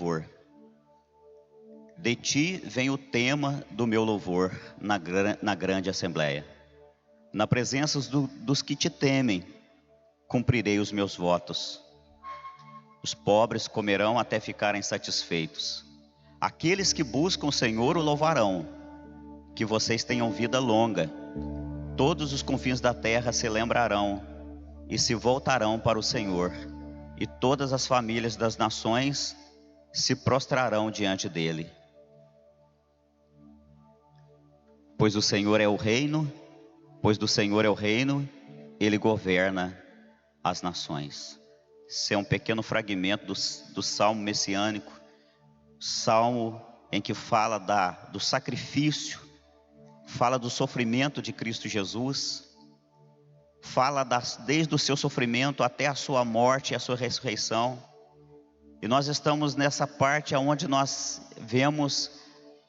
louvor. De ti vem o tema do meu louvor na grande assembleia. Na presença dos que te temem, cumprirei os meus votos. Os pobres comerão até ficarem satisfeitos. Aqueles que buscam o Senhor o louvarão. Que vocês tenham vida longa. Todos os confins da terra se lembrarão e se voltarão para o Senhor. E todas as famílias das nações se prostrarão diante dele. Pois do Senhor é o reino, ele governa as nações. Esse é um pequeno fragmento do Salmo messiânico, Salmo em que fala do sacrifício, fala do sofrimento de Cristo Jesus, fala desde o seu sofrimento até a sua morte e a sua ressurreição. E nós estamos nessa parte onde nós vemos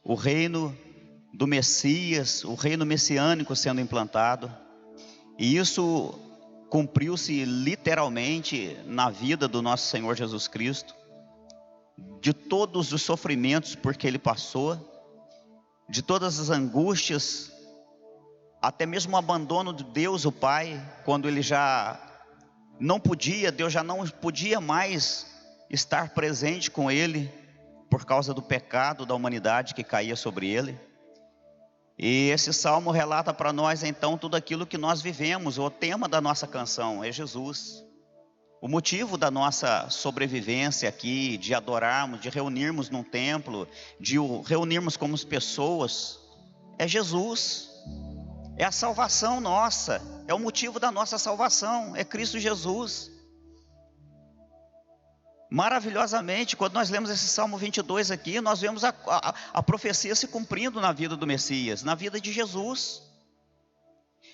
o reino do Messias, o reino messiânico sendo implantado. E isso cumpriu-se literalmente na vida do nosso Senhor Jesus Cristo. De todos os sofrimentos por que ele passou, de todas as angústias, até mesmo o abandono de Deus o Pai, quando ele já não podia, Deus já não podia mais estar presente com ele, por causa do pecado da humanidade que caía sobre ele. E esse salmo relata para nós então tudo aquilo que nós vivemos. O tema da nossa canção é Jesus. O motivo da nossa sobrevivência aqui, de adorarmos, de reunirmos num templo, de reunirmos como pessoas, é Jesus. É a salvação nossa, é o motivo da nossa salvação, é Cristo Jesus. Maravilhosamente, quando nós lemos esse Salmo 22 aqui, nós vemos a profecia se cumprindo na vida do Messias, na vida de Jesus.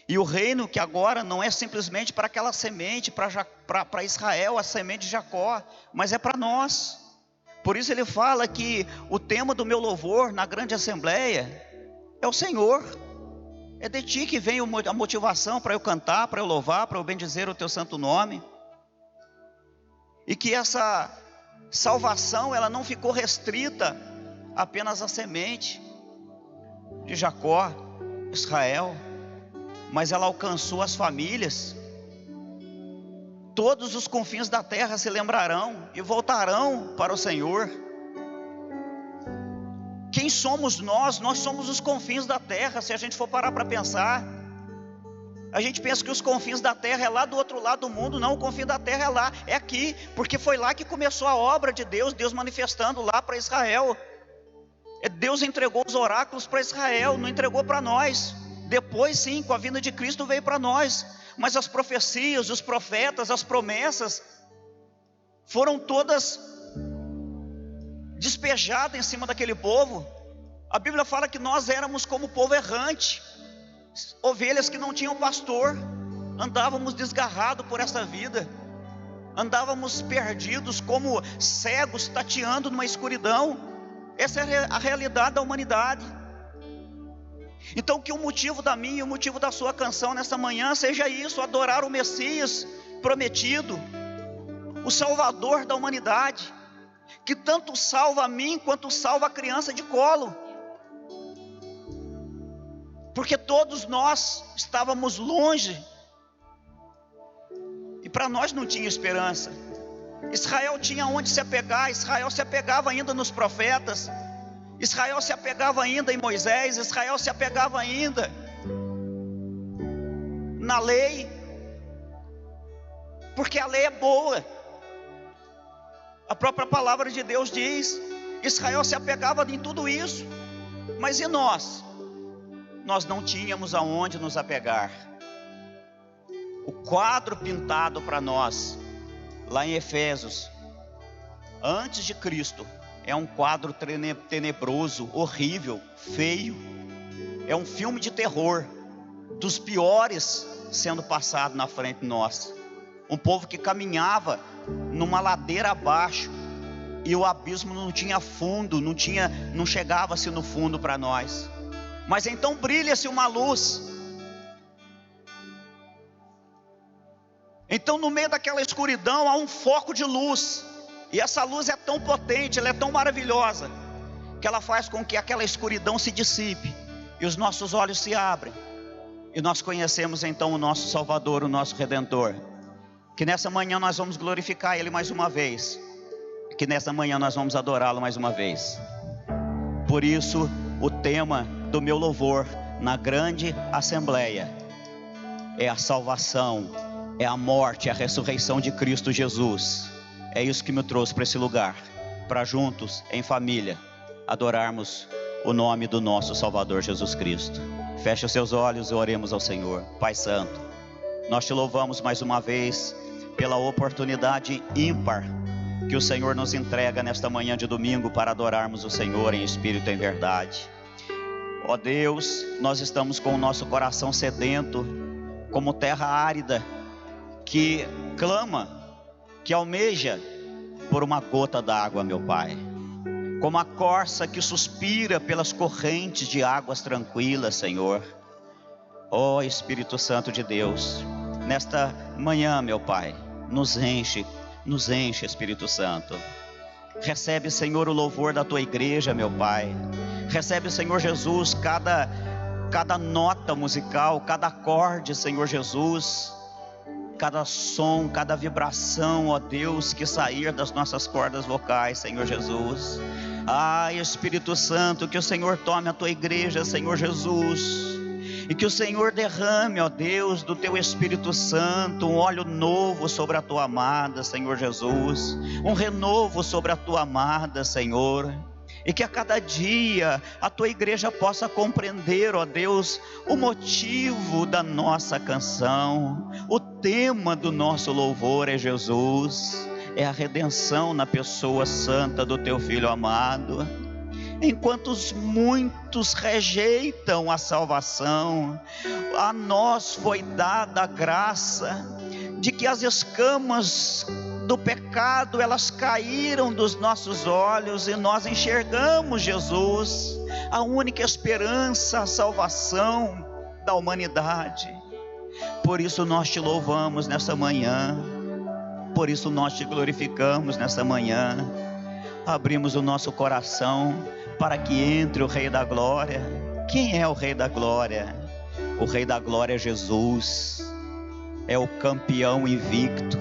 E o reino que agora não é simplesmente para aquela semente, para Israel, a semente de Jacó, mas é para nós. Por isso ele fala que o tema do meu louvor na grande assembleia é o Senhor. É de ti que vem a motivação para eu cantar, para eu louvar, para eu bendizer o teu santo nome. E que essa salvação, ela não ficou restrita apenas à semente de Jacó, Israel, mas ela alcançou as famílias. Todos os confins da terra se lembrarão e voltarão para o Senhor. Quem somos nós? Nós somos os confins da terra. Se a gente for parar para pensar, a gente pensa que os confins da terra é lá do outro lado do mundo. Não, o confim da terra é lá, é aqui, porque foi lá que começou a obra de Deus, Deus manifestando lá para Israel. Deus entregou os oráculos para Israel, não entregou para nós. Depois sim, com a vinda de Cristo veio para nós. Mas as profecias, os profetas, as promessas foram todas despejadas em cima daquele povo. A Bíblia fala que nós éramos como povo errante, ovelhas que não tinham pastor, andávamos desgarrados por essa vida, andávamos perdidos como cegos tateando numa escuridão. Essa é a realidade da humanidade. Então que o motivo da minha e o motivo da sua canção nessa manhã seja isso: adorar o Messias prometido, o Salvador da humanidade, que tanto salva a mim quanto salva a criança de colo. Porque todos nós estávamos longe, e para nós não tinha esperança. Israel tinha onde se apegar, Israel se apegava ainda nos profetas, Israel se apegava ainda em Moisés, Israel se apegava ainda na lei, porque a lei é boa. A própria palavra de Deus diz, Israel se apegava em tudo isso. Mas e nós? Nós não tínhamos aonde nos apegar. O quadro pintado para nós, lá em Efésios, antes de Cristo, é um quadro tenebroso, horrível, feio. É um filme de terror, dos piores sendo passado na frente de nós. Um povo que caminhava numa ladeira abaixo, e o abismo não tinha fundo, não chegava-se no fundo para nós. Mas então brilha-se uma luz. Então no meio daquela escuridão há um foco de luz. E essa luz é tão potente, ela é tão maravilhosa, que ela faz com que aquela escuridão se dissipe e os nossos olhos se abrem, e nós conhecemos então o nosso Salvador, o nosso Redentor. Que nessa manhã nós vamos glorificar Ele mais uma vez, que nessa manhã nós vamos adorá-lo mais uma vez. Por isso o tema do meu louvor na grande assembleia é a salvação, é a morte, é a ressurreição de Cristo Jesus. É isso que me trouxe para esse lugar, para juntos, em família, adorarmos o nome do nosso Salvador Jesus Cristo. Feche os seus olhos e oremos ao Senhor. Pai Santo, nós te louvamos mais uma vez pela oportunidade ímpar que o Senhor nos entrega nesta manhã de domingo para adorarmos o Senhor em espírito e em verdade. Ó Deus, nós estamos com o nosso coração sedento, como terra árida, que clama, que almeja por uma gota d'água, meu Pai. Como a corça que suspira pelas correntes de águas tranquilas, Senhor. Ó Espírito Santo de Deus, nesta manhã, meu Pai, nos enche, Espírito Santo. Recebe, Senhor, o louvor da Tua igreja, meu Pai. Recebe, Senhor Jesus, cada nota musical, cada acorde, Senhor Jesus, cada som, cada vibração, ó Deus, que sair das nossas cordas vocais, Senhor Jesus. Espírito Santo, que o Senhor tome a Tua igreja, Senhor Jesus, e que o Senhor derrame, ó Deus, do Teu Espírito Santo, um óleo novo sobre a Tua amada, Senhor Jesus, um renovo sobre a Tua amada, Senhor. E que a cada dia a Tua igreja possa compreender, ó Deus, o motivo da nossa canção. O tema do nosso louvor é Jesus, é a redenção na pessoa santa do Teu Filho amado. Enquanto muitos rejeitam a salvação, a nós foi dada a graça de que as escamas do pecado, elas caíram dos nossos olhos e nós enxergamos Jesus, a única esperança, a salvação da humanidade. Por isso nós te louvamos nessa manhã, por isso nós te glorificamos nessa manhã. Abrimos o nosso coração para que entre o Rei da Glória. Quem é o Rei da Glória? O Rei da Glória é Jesus, é o campeão invicto,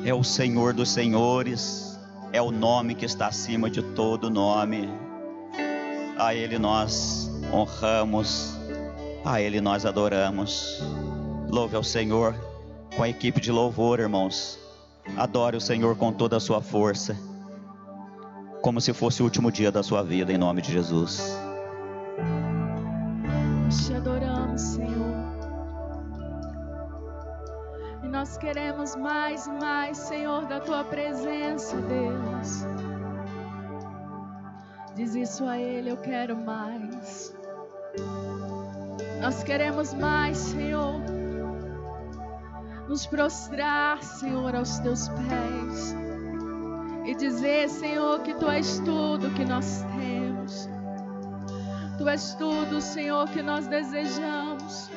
é o Senhor dos senhores, é o nome que está acima de todo nome. A Ele nós honramos, a Ele nós adoramos. Louve ao Senhor com a equipe de louvor, irmãos. Adore o Senhor com toda a sua força, como se fosse o último dia da sua vida, em nome de Jesus. Nós te adoramos, Senhor. E nós queremos mais e mais, Senhor, da Tua presença, Deus. Diz isso a Ele: eu quero mais. Nós queremos mais, Senhor. Nos prostrar, Senhor, aos Teus pés e dizer, Senhor, que Tu és tudo que nós temos. Tu és tudo, Senhor, que nós desejamos.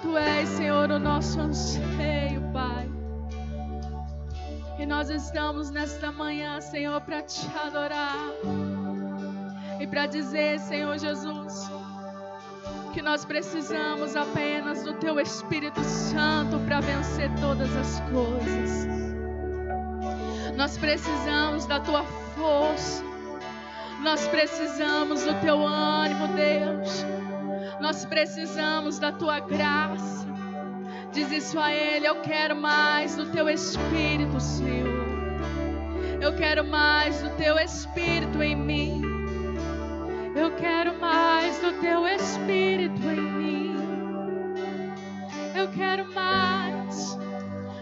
Tu és, Senhor, o nosso anseio, Pai. E nós estamos nesta manhã, Senhor, para Te adorar e para dizer, Senhor Jesus, que nós precisamos apenas do Teu Espírito Santo para vencer todas as coisas. Nós precisamos da Tua força. Nós precisamos do Teu ânimo, Deus. Nós precisamos da Tua graça. Diz isso a Ele: eu quero mais do Teu Espírito, Senhor. Eu quero mais do Teu Espírito em mim. Eu quero mais do Teu Espírito em mim. Eu quero mais,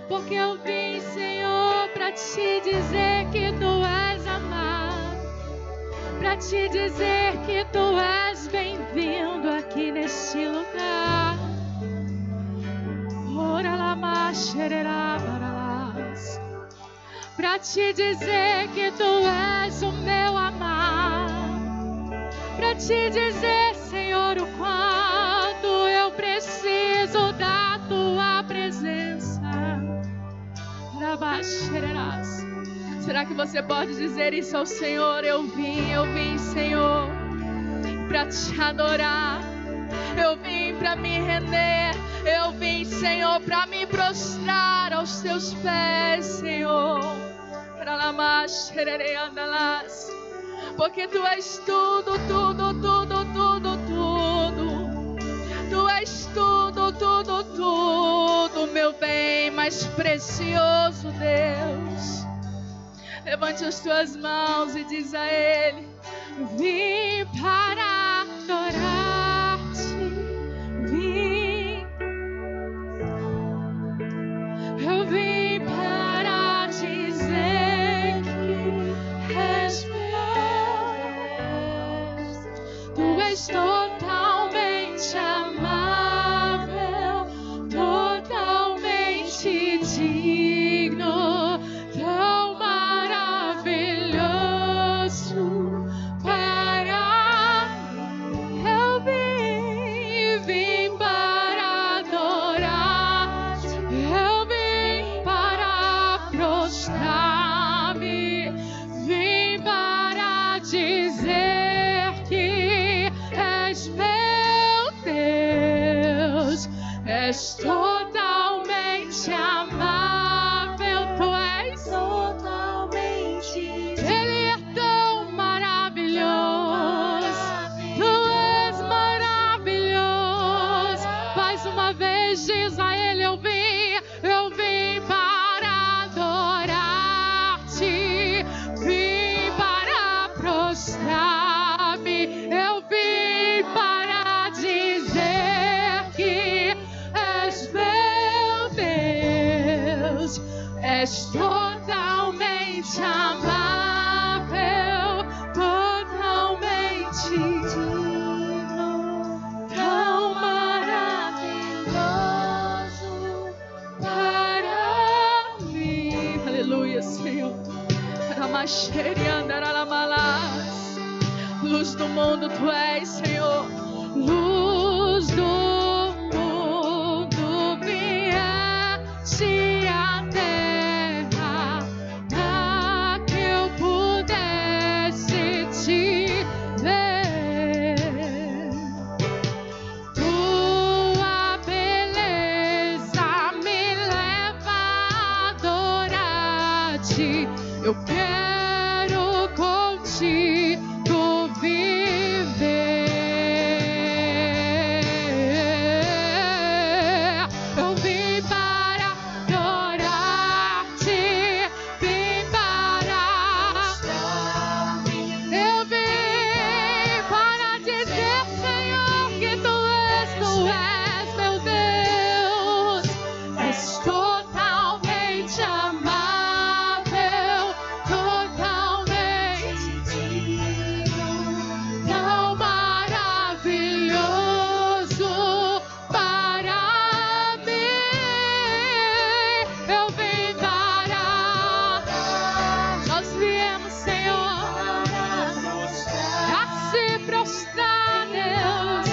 porque eu vim, Senhor, para Te dizer que Tu és amado, para Te dizer que Tu és bem-vindo aqui neste lugar. Ora lá, machererá, baralás, para Te dizer que Tu és o meu amado, para Te dizer, Senhor, o quanto eu preciso da Tua presença. Rabachererás. Será que você pode dizer isso ao Senhor? Eu vim, Senhor, para te adorar. Eu vim para me render. Eu vim, Senhor, para me prostrar aos teus pés, Senhor. Porque tu és tudo, tudo, tudo, tudo, tudo. Tu és tudo, tudo, tudo, meu bem mais precioso, Deus. Levante as tuas mãos e diz a Ele: vim para adorar-te, vim. Eu vim para dizer que és meu. Tu és totalmente amável, totalmente digno, tão maravilhoso para mim. Eu vim para adorar, eu vim para prostrar-me, vim para dizer que és meu Deus, és totalmente amável, tu és totalmente, Ele é tão maravilhoso, tu és maravilhoso. Mais uma vez diz a Ele: eu vim para adorar-te, vim para prostrar-me, eu vim para dizer que és meu Deus, és totalmente amável, totalmente digno, tão maravilhoso para mim. Aleluia, Senhor. Luz do mundo tu és, Senhor. Luz do mundo, vieste à terra para que eu pudesse te ver. Tua beleza me leva a adorar-te. Eu quero contigo viver. Eu vim para adorar-te, vim para. Eu vim para dizer, Senhor, que tu és meu Deus, és totalmente amável, totalmente digno, tão maravilhoso para mim. Eu vim para. Nós viemos, Senhor, a se prostrar, Deus,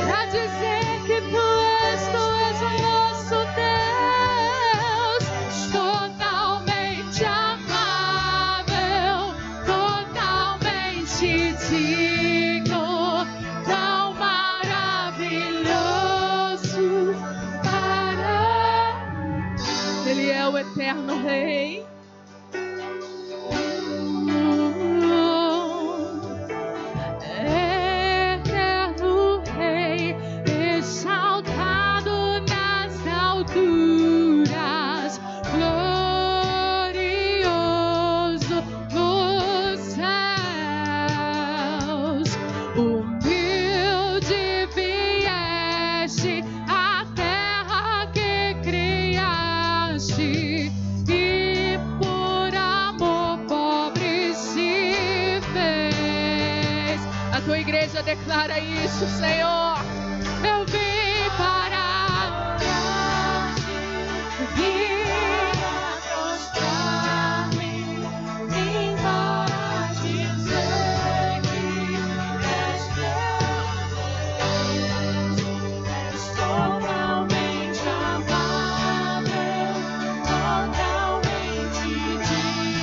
para dizer que tu és o nosso Deus, totalmente amável, totalmente digno, tão maravilhoso para mim. Ele é o eterno Rei. Eterno Rei, exaltado nas alturas, glorioso nos céus. Humilde vieste à terra que criaste, e por amor pobre se fez. A tua igreja declara isso, Senhor. Eu vim para prostrar-me, vim para dizer que és meu Deus, és totalmente amável, totalmente digno,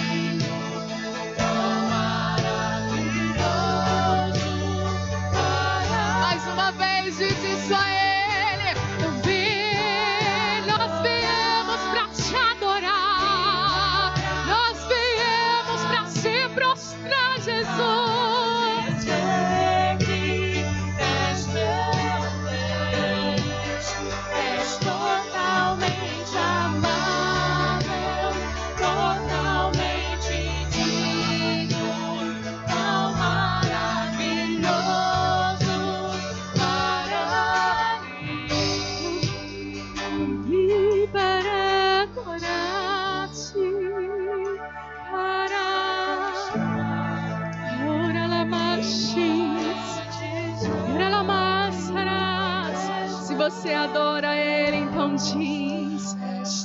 você adora Ele, então diz: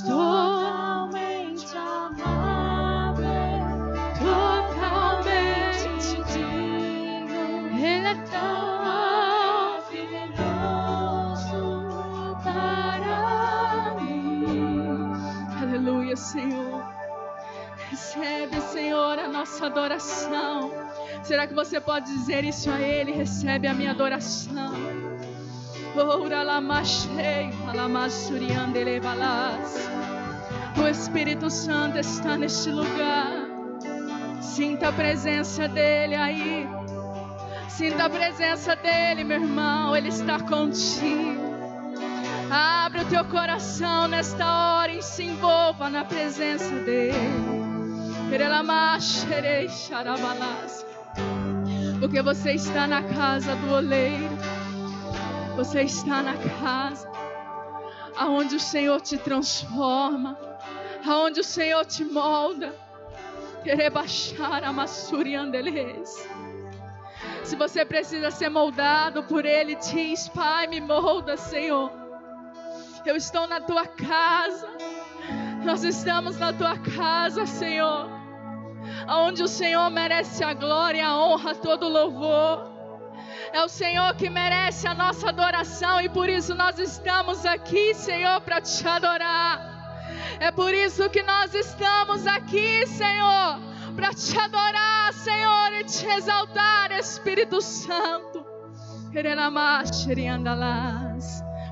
Totalmente amável, totalmente digno. Ele é Tão maravilhoso para mim. Aleluia, Senhor. Recebe, Senhor, a nossa adoração. Será que você pode dizer isso a Ele? Recebe a minha adoração. O Espírito Santo está neste lugar. Sinta a presença dEle aí. Sinta a presença dEle, meu irmão. Ele está contigo. Abre o teu coração nesta hora e se envolva na presença dEle. Porque você está na casa do oleiro. Você está na casa aonde o Senhor te transforma, aonde o Senhor te molda. Se você precisa ser moldado por Ele, diz: Pai, me molda, Senhor. Eu estou na tua casa. Nós estamos na tua casa, Senhor, aonde o Senhor merece a glória, a honra, todo o louvor. É o Senhor que merece a nossa adoração e por isso nós estamos aqui, Senhor, para te adorar. É por isso que nós estamos aqui, Senhor, para te adorar, Senhor, e te exaltar, Espírito Santo.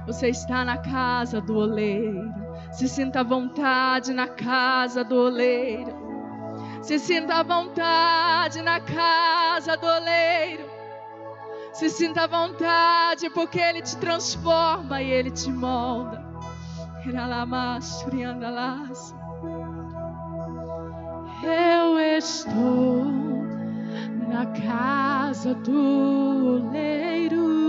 Você está na casa do oleiro. Se sinta à vontade na casa do oleiro. Se sinta à vontade na casa do oleiro. Se sinta à vontade, porque Ele te transforma e Ele te molda. Eu estou na casa do oleiro.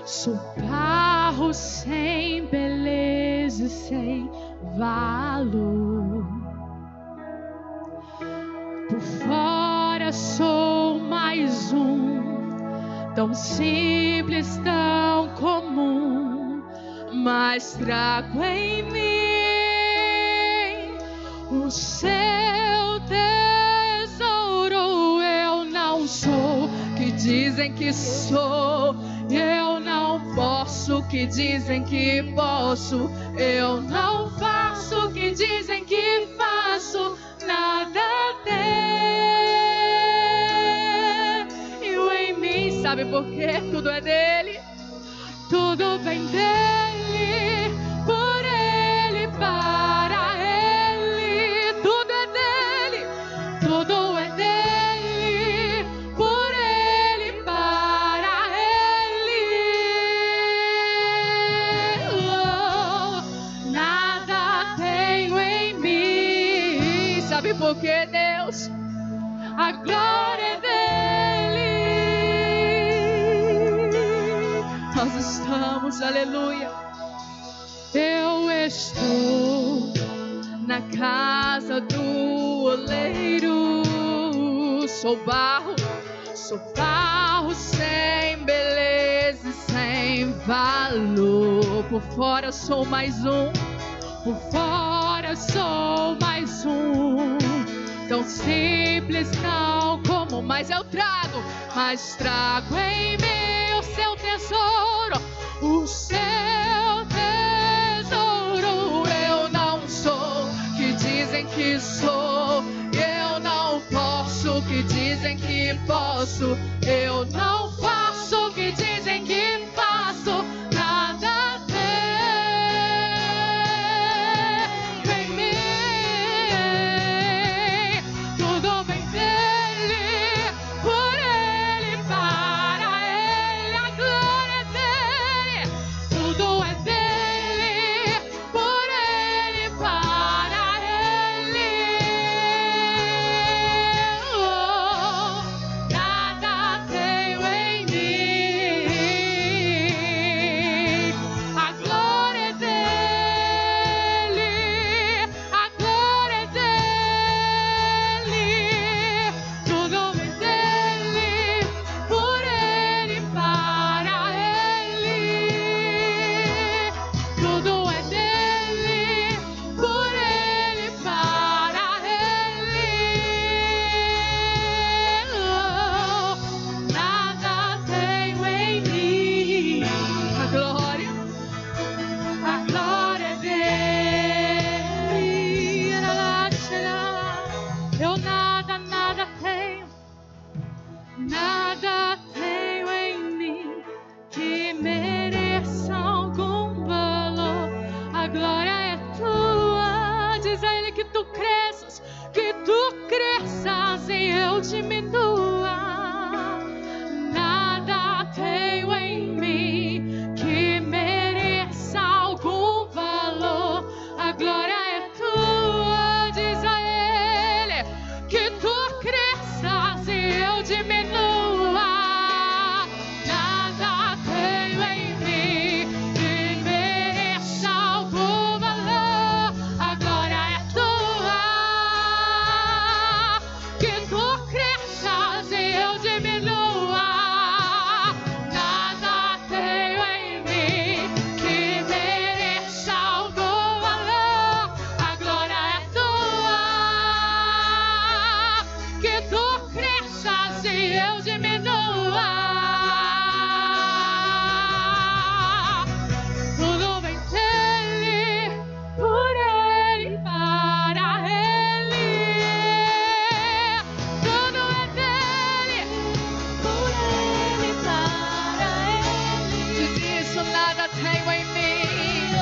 Sou barro sem beleza e sem valor. Por fora sou mais tão simples, tão comum, mas trago em mim o seu tesouro. Eu não sou o que dizem que sou, eu não posso o que dizem que posso, eu não faço o que dizem que faço, nada tem. Sabe por quê? Tudo é dele. Tudo vem dele, por ele, para ele. Tudo é dele, tudo é dele, por ele, para ele. Oh, nada tenho em mim. Sabe por quê, Deus? A glória é dele. Nós estamos, aleluia. Eu estou na casa do oleiro. Sou barro sem beleza e sem valor. Por fora sou mais por fora sou mais tão simples, tão comum, mas trago em mim o seu tesouro, o seu tesouro. Eu não sou o que dizem que sou, eu não posso o que dizem que posso, eu não faço o que dizem que faço, nada tem em mim. Tudo vem dele, por ele, para ele. A glória é dele, tudo é dele, por ele, para ele. Oh, nada nada tenho em mim.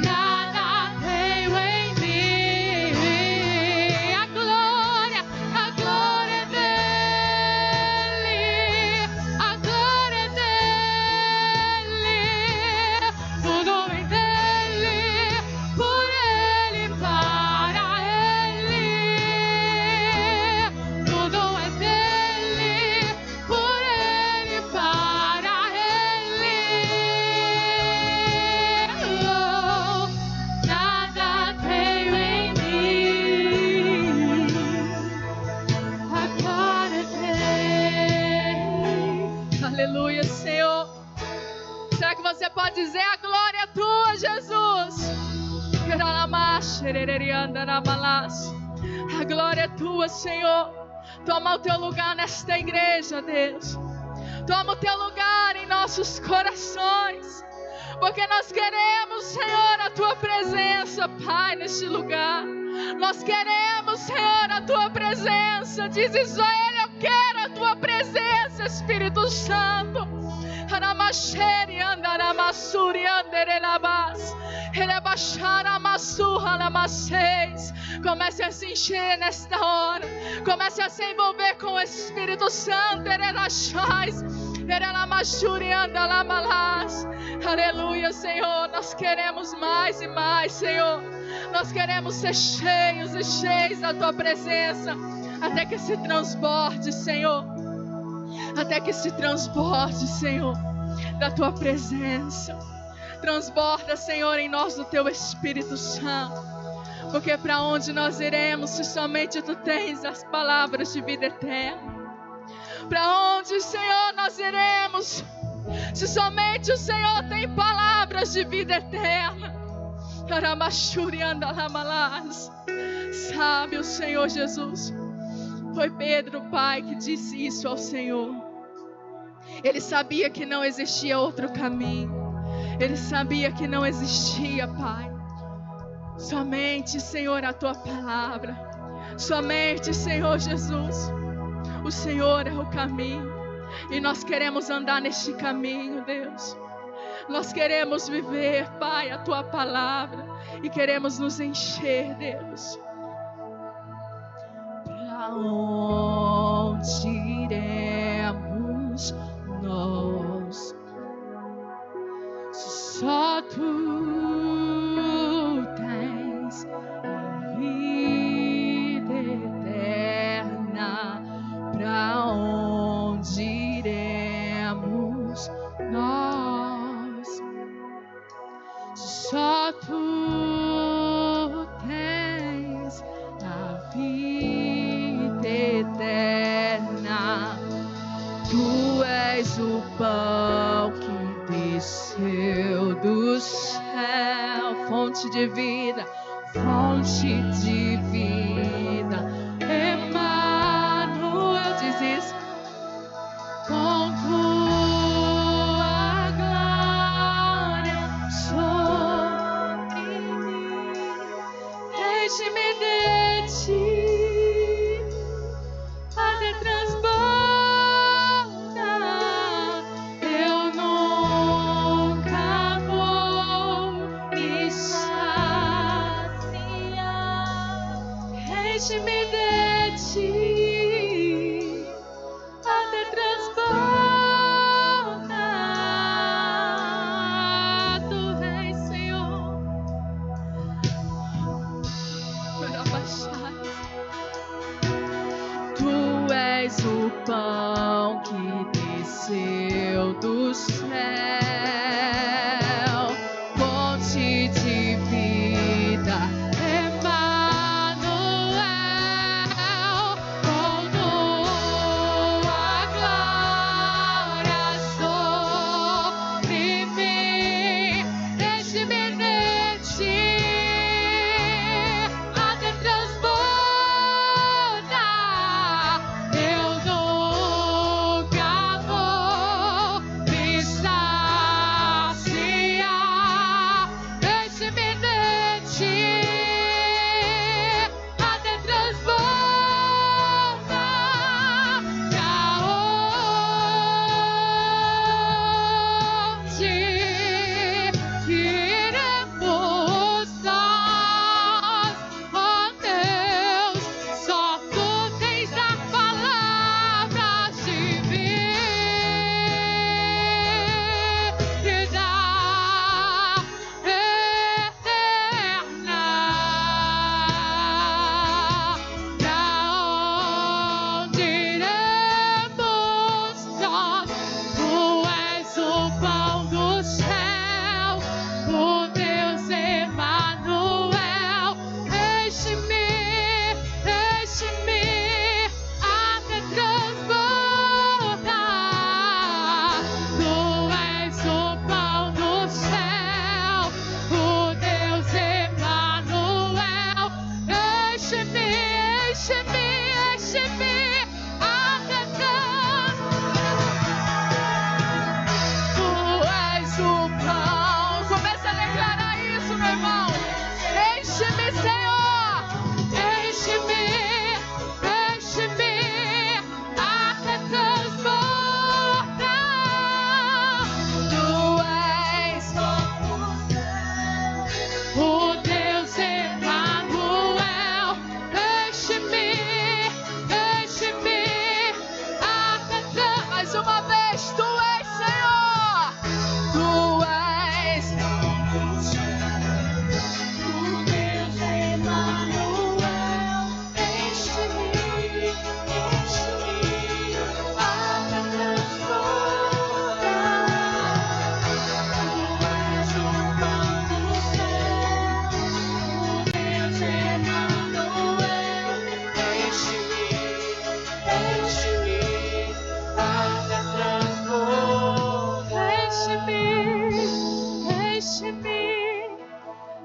Nada tenho em mim. A glória é dele. A glória é dele. Tudo é dele, por ele, para ele. Tudo é dele, por ele, para ele. Oh, nada tenho em mim. A glória é dele. Aleluia, Senhor. Será que você pode dizer: a glória é tua, Jesus? A glória é tua, Senhor. Toma o teu lugar nesta igreja, Deus. Toma o teu lugar em nossos corações, porque nós queremos, Senhor, a tua presença, Pai, neste lugar. Nós queremos, Senhor, a tua presença. Diz isso a Ele: eu quero a tua presença, Espírito Santo. Aramasheri andaramasuri anderelabas. Comece a se encher nesta hora. Comece a se envolver com o Espírito Santo. Aleluia, Senhor. Nós queremos mais e mais, Senhor. Nós queremos ser cheios e cheios da tua presença, até que se transborde, Senhor. Até que se transborde, Senhor, da tua presença. Transborda, Senhor, em nós do teu Espírito Santo. Porque para onde nós iremos se somente tu tens as palavras de vida eterna? Para onde, Senhor, nós iremos se somente o Senhor tem palavras de vida eterna? Sabe o Senhor Jesus? Foi Pedro, Pai, que disse isso ao Senhor. Ele sabia que não existia outro caminho. Ele sabia que não existia, Pai, somente, Senhor, a tua palavra. Somente, Senhor Jesus. O Senhor é o caminho. E nós queremos andar neste caminho, Deus. Nós queremos viver, Pai, a tua palavra. E queremos nos encher, Deus. Para onde iremos nós? Só tu tens a vida eterna. Para onde iremos nós? Só tu tens a vida eterna. Tu és o pão que desceu do céu, fonte de vida, fonte de vida. Emmanuel diz isso. Com tua glória sobre mim, deixe-me de ti, até transborda. Eu nunca vou me saciar. Deixe-me de ti, até transborda. Tu és, Senhor. Tu és o pão que desceu do céu, fonte de vida. Emmanuel, com tua glória sobre mim, deixe-me de ti, até transborda. Eu nunca vou me saciar.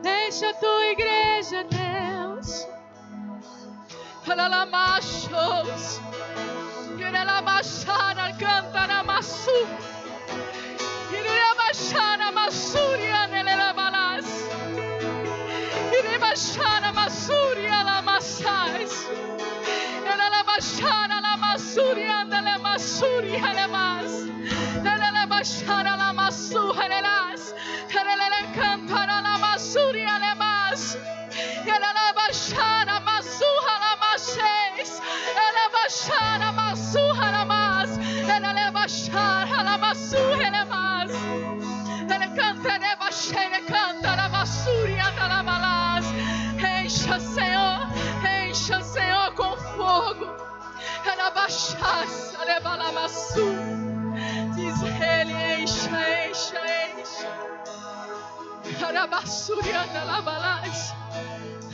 enche a tua igreja, Deus. Alalamachos, Irelabachara, Cantaramassu, Irelabachara, Massuria, Nelelabalas, Irelabachara, Massuria, Lamassais, Irelabachara, Lamassuria, Nelemassuri, Helemas, Irelabachara, Lamassu, Helelas, Irelacantara, Lamassuri, Helemas, Irelabachara, Massuha, Lamasses, Irelabachara, Massuha, Lamas, Irelabachara, Lamassu, Helemas, Irelacanta, Nevacheira, Canta, Lamassuria, Lamalas. Encha, Senhor, com fogo. Irelabachassa, Levalamassu. Diz ele, encha. Irelabassuria, Lamalas.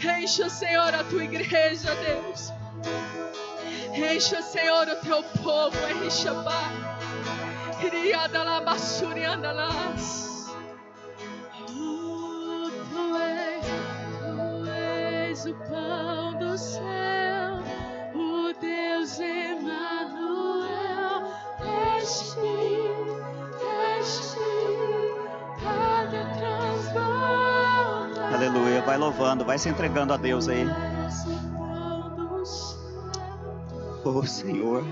Encha, Senhor, a tua igreja, Deus. Encha, Senhor, o teu povo. Encha, Pai. Iriada la bassuria andalas. Tu és o pão do céu, o Deus Emanuel. Enche, cada transborda. Aleluia. Vai louvando, vai se entregando a Deus aí. Oh, Senhor.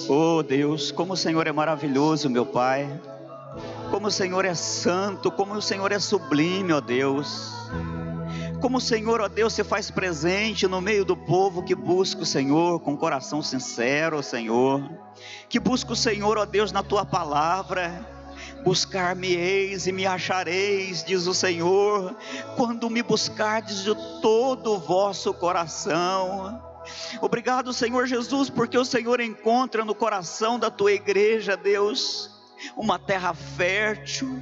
Oh, Deus, como o Senhor é maravilhoso, meu Pai. Como o Senhor é santo, como o Senhor é sublime, ó Deus. Como o Senhor, ó Deus, se faz presente no meio do povo que busca o Senhor com coração sincero, ó Senhor. Que busca o Senhor, ó Deus, na Tua palavra. Buscar-me-eis e me achareis, diz o Senhor, quando me buscardes de todo o vosso coração. Obrigado, Senhor Jesus, porque o Senhor encontra no coração da Tua igreja, Deus, uma terra fértil,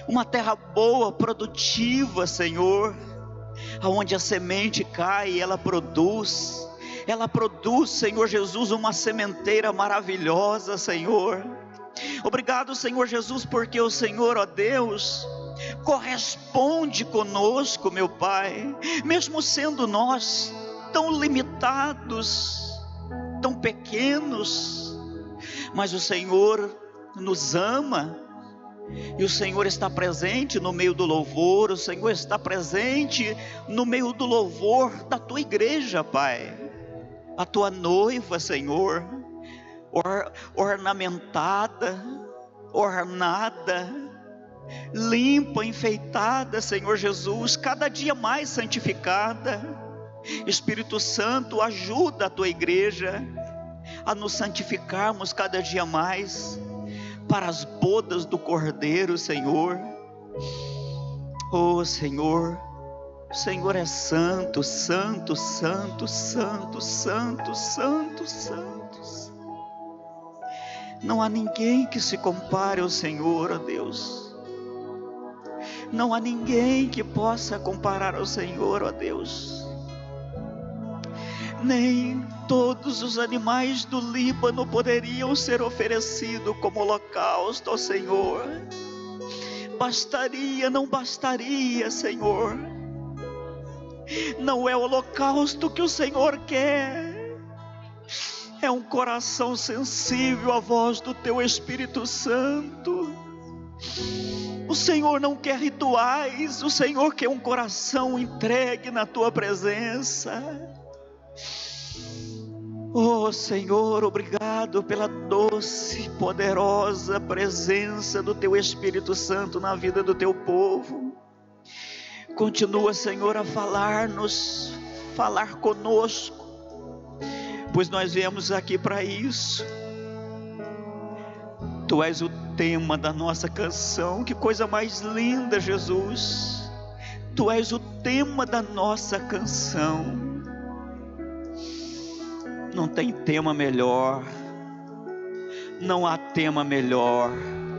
uma terra boa, produtiva, Senhor, aonde a semente cai e ela produz, Senhor Jesus, uma sementeira maravilhosa, Senhor. Obrigado, Senhor Jesus, porque o Senhor, ó Deus, corresponde conosco, meu Pai, mesmo sendo nós tão limitados, tão pequenos, mas o Senhor nos ama, e o Senhor está presente no meio do louvor, o Senhor está presente no meio do louvor da Tua igreja, Pai, a Tua noiva, Senhor, ornamentada, ornada, limpa, enfeitada, Senhor Jesus, cada dia mais santificada. Espírito Santo, ajuda a Tua igreja a nos santificarmos cada dia mais para as bodas do Cordeiro, Senhor. Oh, Senhor, o Senhor é santo, santo, santo, santo, santo, santo, santo. Não há ninguém que se compare ao Senhor, ó Deus. Não há ninguém que possa comparar ao Senhor, ó Deus. Nem todos os animais do Líbano poderiam ser oferecidos como holocausto ao Senhor. Não bastaria, Senhor. Não é o holocausto que o Senhor quer. É um coração sensível à voz do Teu Espírito Santo. O Senhor não quer rituais, o Senhor quer um coração entregue na Tua presença. Oh, Senhor, obrigado pela doce, poderosa presença do Teu Espírito Santo na vida do Teu povo. Continua, Senhor, a falar conosco, pois nós viemos aqui para isso. Tu és o tema da nossa canção. Que coisa mais linda, Jesus. Tu és o tema da nossa canção. Não tem tema melhor, não há tema melhor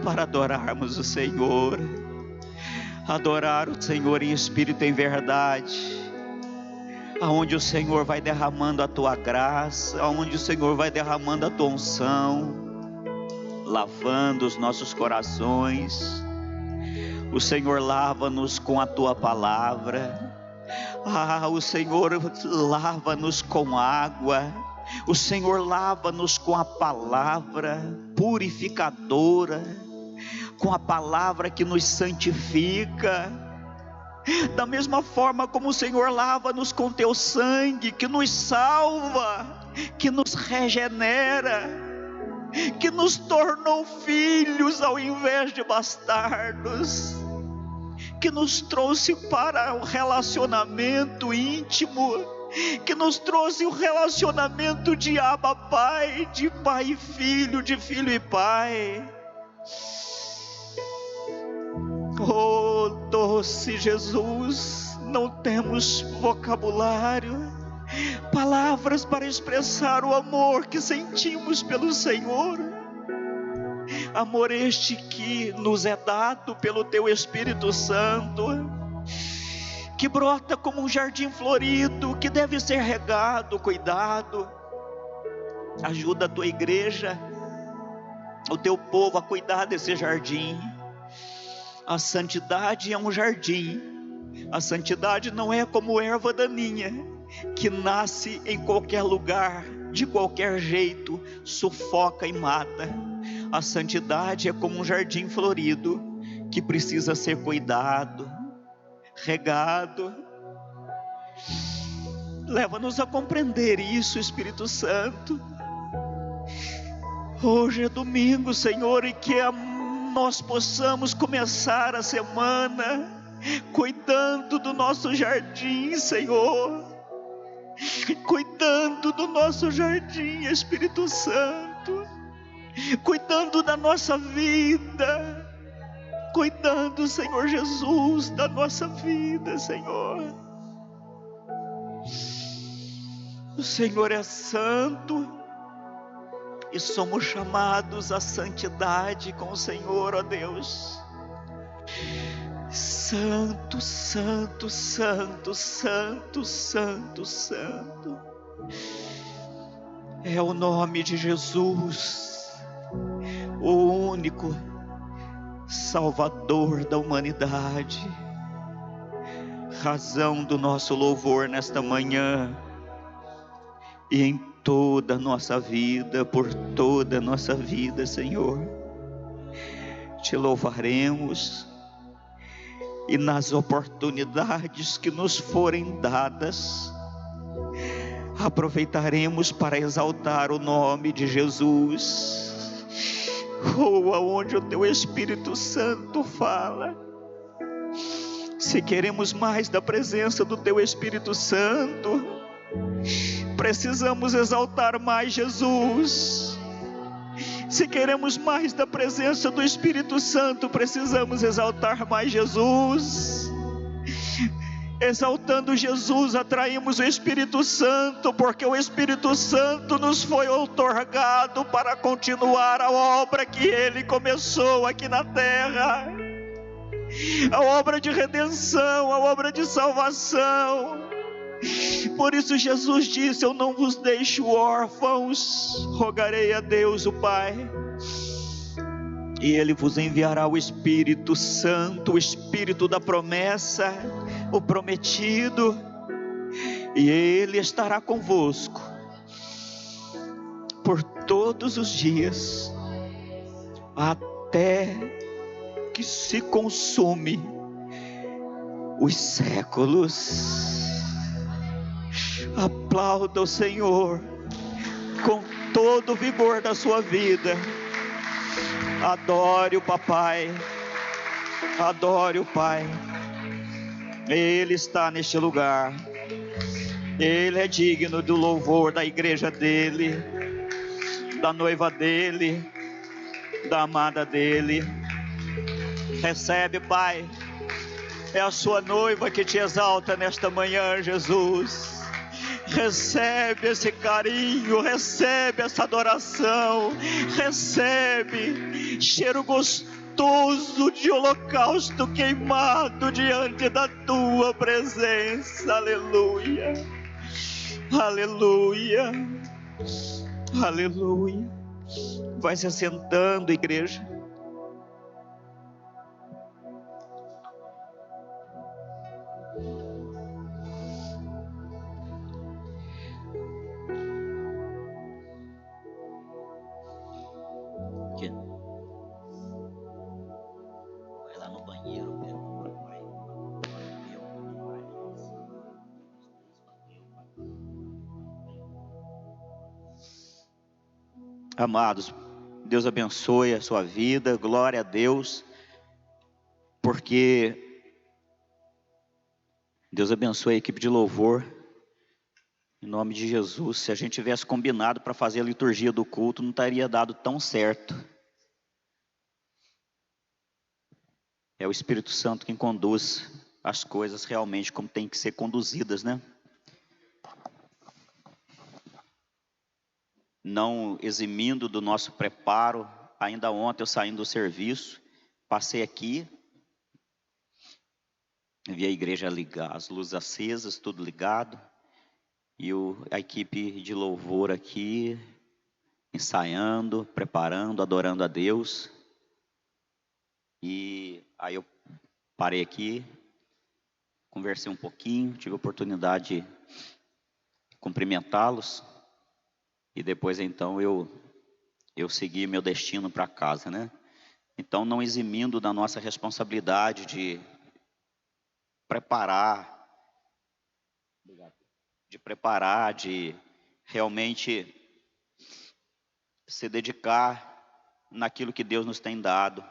para adorarmos o Senhor. Adorar o Senhor em espírito e em verdade, aonde o Senhor vai derramando a Tua graça, aonde o Senhor vai derramando a Tua unção. lavando os nossos corações. O Senhor lava-nos com a tua palavra. O Senhor lava-nos com água. O Senhor lava-nos com a palavra purificadora, com a palavra que nos santifica. Da mesma forma como o Senhor lava-nos com teu sangue, que nos salva, que nos regenera, que nos tornou filhos ao invés de bastardos, que nos trouxe para o relacionamento íntimo, que nos trouxe o relacionamento de Abba Pai, de pai e filho, de filho e pai. Oh, doce Jesus, não temos vocabulário, palavras para expressar o amor que sentimos pelo Senhor. Amor este que nos é dado pelo teu Espírito Santo, que brota como um jardim florido, que deve ser regado, cuidado. Ajuda a tua igreja, o teu povo a cuidar desse jardim. A santidade é um jardim. A santidade não é como erva daninha, que nasce em qualquer lugar, de qualquer jeito, sufoca e mata. A santidade é como um jardim florido, que precisa ser cuidado, regado. Leva-nos a compreender isso, Espírito Santo. Hoje é domingo, Senhor, e que nós possamos começar a semana cuidando do nosso jardim, Senhor. Cuidando do nosso jardim, Espírito Santo. Cuidando da nossa vida. Cuidando, Senhor Jesus, da nossa vida, Senhor. O Senhor é santo e somos chamados à santidade com o Senhor, ó Deus. Santo, santo, santo, santo, santo, santo. É o nome de Jesus, o único Salvador da humanidade, razão do nosso louvor nesta manhã e em toda a nossa vida, por toda a nossa vida, Senhor. Te louvaremos e nas oportunidades que nos forem dadas, aproveitaremos para exaltar o nome de Jesus. Aonde o teu Espírito Santo fala, se queremos mais da presença do teu Espírito Santo, precisamos exaltar mais Jesus. Se queremos mais da presença do Espírito Santo, precisamos exaltar mais Jesus. Exaltando Jesus, atraímos o Espírito Santo, porque o Espírito Santo nos foi outorgado para continuar a obra que Ele começou aqui na terra, a obra de redenção, a obra de salvação. Por isso Jesus disse: eu não vos deixo órfãos, rogarei a Deus o Pai, e Ele vos enviará o Espírito Santo, o Espírito da promessa, o prometido, e Ele estará convosco por todos os dias, até que se consume os séculos. Aplauda o Senhor com todo o vigor da sua vida. Adore o Papai, adore o Pai. Ele está neste lugar. Ele é digno do louvor da igreja dele, da noiva dele, da amada dele. Recebe, Pai. É a sua noiva que te exalta nesta manhã, Jesus. Recebe esse carinho, recebe essa adoração, recebe cheiro gostoso de holocausto queimado diante da tua presença. Aleluia, aleluia, aleluia. Vai se assentando, igreja. Vai lá no banheiro, pega o papai. Amados, Deus abençoe a sua vida, glória a Deus, porque Deus abençoe a equipe de louvor, em nome de Jesus. Se a gente tivesse combinado para fazer a liturgia do culto, não teria dado tão certo. É o Espírito Santo quem conduz as coisas realmente como tem que ser conduzidas, né? Não eximindo do nosso preparo. Ainda ontem eu saindo do serviço, passei aqui, vi a igreja ligar, as luzes acesas, tudo ligado, e a equipe de louvor aqui, ensaiando, preparando, adorando a Deus. E aí eu parei aqui, conversei um pouquinho, tive a oportunidade de cumprimentá-los, e depois então eu segui meu destino para casa, né? Então, não eximindo da nossa responsabilidade de preparar, de realmente se dedicar naquilo que Deus nos tem dado.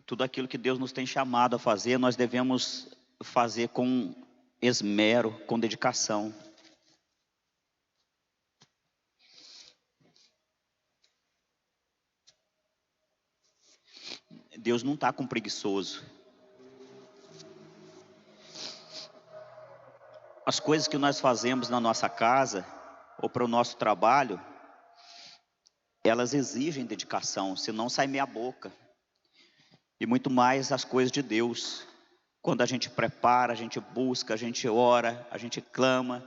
Tudo aquilo que Deus nos tem chamado a fazer, nós devemos fazer com esmero, com dedicação. Deus não está com preguiçoso. As coisas que nós fazemos na nossa casa ou para o nosso trabalho, elas exigem dedicação, senão sai meia boca. E muito mais as coisas de Deus. Quando a gente prepara, a gente busca, a gente ora, a gente clama,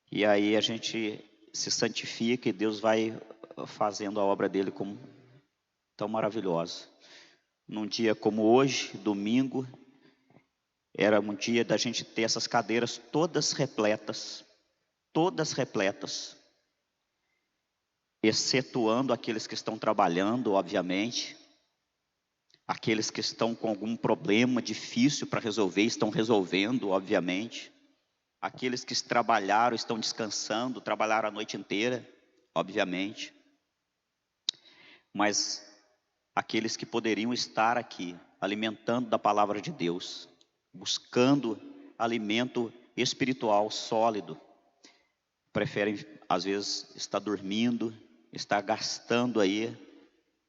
e aí a gente se santifica e Deus vai fazendo a obra dele como tão maravilhosa. Num dia como hoje, domingo, era um dia da gente ter essas cadeiras todas repletas, excetuando aqueles que estão trabalhando, obviamente, aqueles que estão com algum problema difícil para resolver, estão resolvendo, obviamente, aqueles que trabalharam, estão descansando, trabalharam a noite inteira, obviamente, mas aqueles que poderiam estar aqui, alimentando da palavra de Deus, buscando alimento espiritual sólido, preferem, às vezes, estar dormindo, estar gastando aí.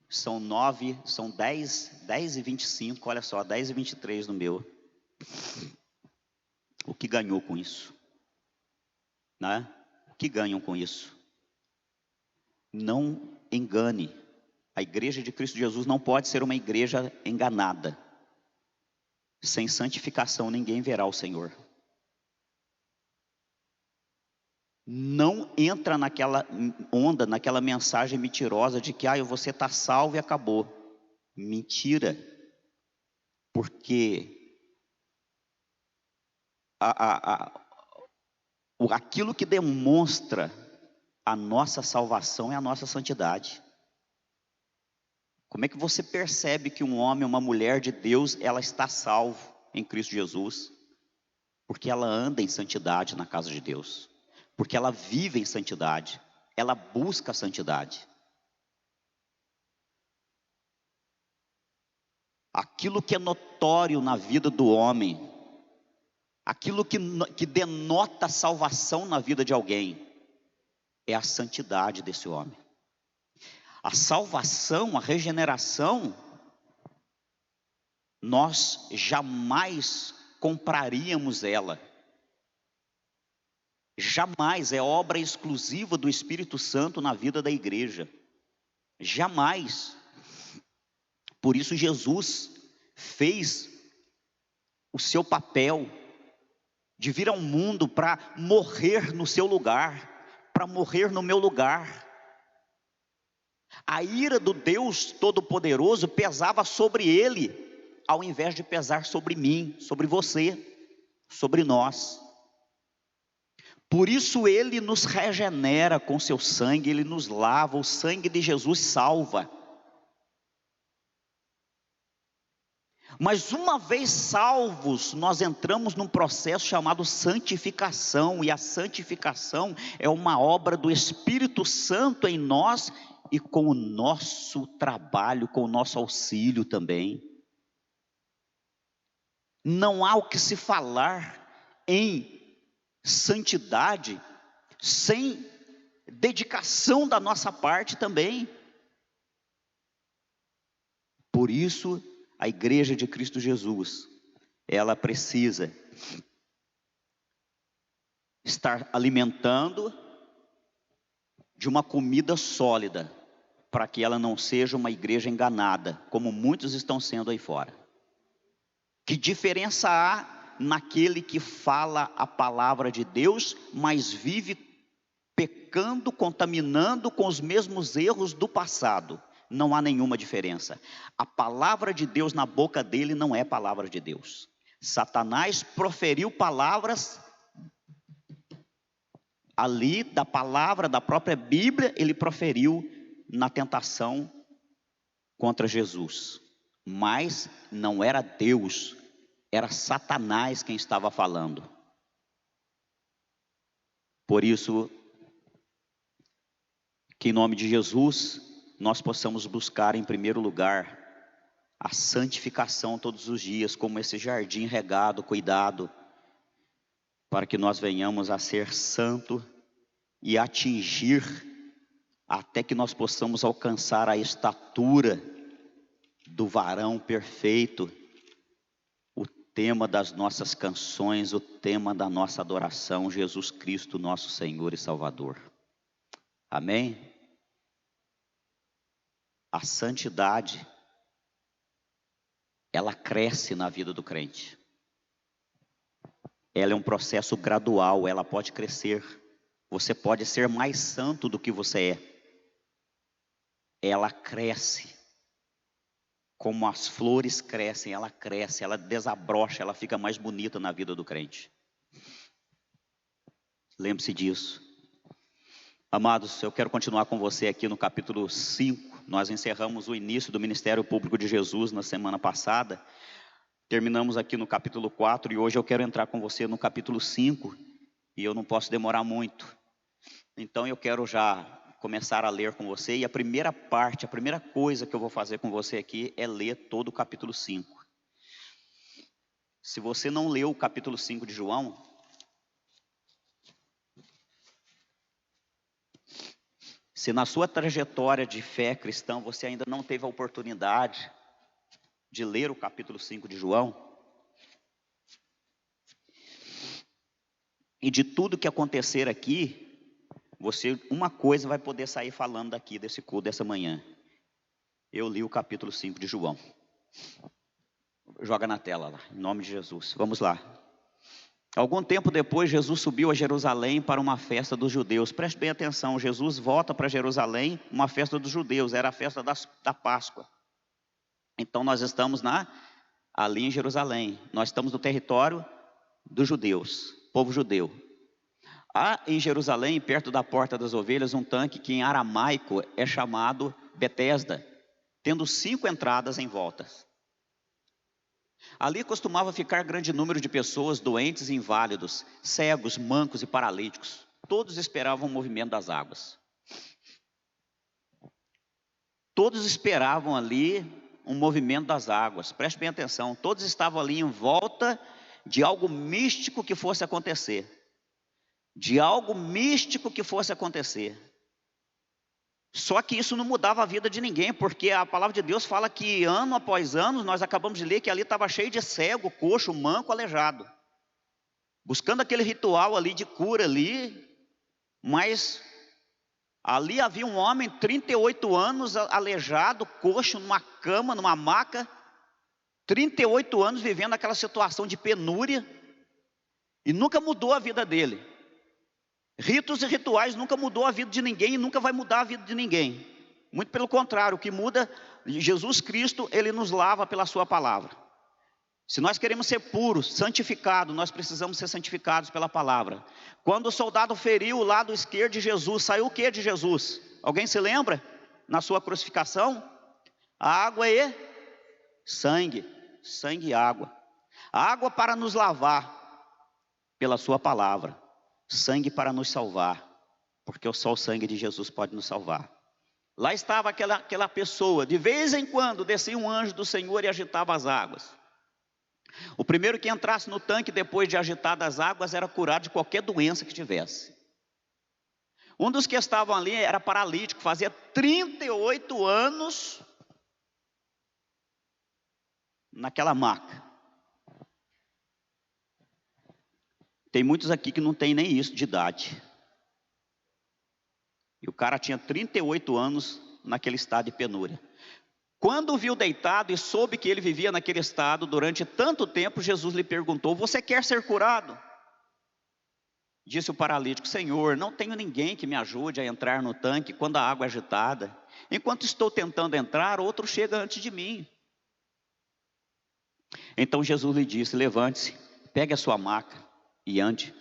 São 10h25, olha só, 10h23 no meu. O que ganhou com isso? Né? O que ganham com isso? Não engane. A igreja de Cristo Jesus não pode ser uma igreja enganada. Sem santificação ninguém verá o Senhor. Não entra naquela onda, naquela mensagem mentirosa de que você está salvo e acabou. Mentira. Porque aquilo que demonstra a nossa salvação é a nossa santidade. Como é que você percebe que um homem, uma mulher de Deus, ela está salvo em Cristo Jesus? Porque ela anda em santidade na casa de Deus. Porque ela vive em santidade. Ela busca a santidade. Aquilo que é notório na vida do homem, aquilo que denota salvação na vida de alguém, é a santidade desse homem. A salvação, a regeneração, nós jamais compraríamos ela. Jamais, é obra exclusiva do Espírito Santo na vida da igreja. Jamais. Por isso Jesus fez o seu papel de vir ao mundo para morrer no seu lugar, para morrer no meu lugar. A ira do Deus Todo-Poderoso pesava sobre ele, ao invés de pesar sobre mim, sobre você, sobre nós. Por isso ele nos regenera com seu sangue, ele nos lava, o sangue de Jesus salva. Mas uma vez salvos, nós entramos num processo chamado santificação, e a santificação é uma obra do Espírito Santo em nós, e com o nosso trabalho, com o nosso auxílio também. Não há o que se falar em santidade sem dedicação da nossa parte também. Por isso, a igreja de Cristo Jesus, ela precisa estar alimentando de uma comida sólida, para que ela não seja uma igreja enganada, como muitos estão sendo aí fora. Que diferença há naquele que fala a palavra de Deus, mas vive pecando, contaminando com os mesmos erros do passado? Não há nenhuma diferença. A palavra de Deus na boca dele não é palavra de Deus. Satanás proferiu palavras ali da palavra da própria Bíblia, ele proferiu na tentação contra Jesus. Mas não era Deus, era Satanás quem estava falando. Por isso, que em nome de Jesus, nós possamos buscar em primeiro lugar a santificação todos os dias, como esse jardim regado, cuidado, para que nós venhamos a ser santo e atingir até que nós possamos alcançar a estatura do varão perfeito, o tema das nossas canções, o tema da nossa adoração, Jesus Cristo, nosso Senhor e Salvador. Amém? A santidade, ela cresce na vida do crente. Ela é um processo gradual, ela pode crescer. Você pode ser mais santo do que você é. Ela cresce. Como as flores crescem, ela cresce, ela desabrocha, ela fica mais bonita na vida do crente. Lembre-se disso. Amados, eu quero continuar com você aqui no capítulo 5. Nós encerramos o início do Ministério Público de Jesus na semana passada. Terminamos aqui no capítulo 4 e hoje eu quero entrar com você no capítulo 5. E eu não posso demorar muito. Então eu quero já começar a ler com você. E a primeira parte, a primeira coisa que eu vou fazer com você aqui é ler todo o capítulo 5. Se você não leu o capítulo 5 de João, se na sua trajetória de fé cristã você ainda não teve a oportunidade de ler o capítulo 5 de João, e de tudo que acontecer aqui, você, uma coisa vai poder sair falando daqui desse culto dessa manhã. Eu li o capítulo 5 de João. Joga na tela lá, em nome de Jesus. Vamos lá. Algum tempo depois, Jesus subiu a Jerusalém para uma festa dos judeus. Preste bem atenção, Jesus volta para Jerusalém, uma festa dos judeus, era a festa da Páscoa. Então nós estamos ali em Jerusalém, nós estamos no território dos judeus, povo judeu. Há em Jerusalém, perto da Porta das Ovelhas, um tanque que em aramaico é chamado Betesda, tendo 5 entradas em volta. Ali costumava ficar grande número de pessoas doentes e inválidos, cegos, mancos e paralíticos. Todos esperavam o movimento das águas. Todos esperavam ali um movimento das águas. Preste bem atenção, todos estavam ali em volta de algo místico que fosse acontecer. De algo místico que fosse acontecer. Só que isso não mudava a vida de ninguém, porque a palavra de Deus fala que ano após ano, nós acabamos de ler que ali estava cheio de cego, coxo, manco, aleijado. Buscando aquele ritual ali de cura ali, mas ali havia um homem, 38 anos, aleijado, coxo, numa cama, numa maca, 38 anos vivendo aquela situação de penúria, e nunca mudou a vida dele. Ritos e rituais nunca mudou a vida de ninguém e nunca vai mudar a vida de ninguém. Muito pelo contrário, o que muda, Jesus Cristo, Ele nos lava pela sua palavra. Se nós queremos ser puros, santificados, nós precisamos ser santificados pela palavra. Quando o soldado feriu o lado esquerdo de Jesus, saiu o que de Jesus? Alguém se lembra? Na sua crucificação? Água e sangue. Sangue e água. Água para nos lavar pela sua palavra. Sangue para nos salvar, porque só o sangue de Jesus pode nos salvar. Lá estava aquela pessoa, de vez em quando descia um anjo do Senhor e agitava as águas. O primeiro que entrasse no tanque depois de agitar as águas era curado de qualquer doença que tivesse. Um dos que estavam ali era paralítico, fazia 38 anos naquela maca. Tem muitos aqui que não tem nem isso de idade. E o cara tinha 38 anos naquele estado de penúria. Quando o viu deitado e soube que ele vivia naquele estado durante tanto tempo, Jesus lhe perguntou: você quer ser curado? Disse o paralítico: Senhor, não tenho ninguém que me ajude a entrar no tanque quando a água é agitada. Enquanto estou tentando entrar, outro chega antes de mim. Então Jesus lhe disse: levante-se, pegue a sua maca e ande.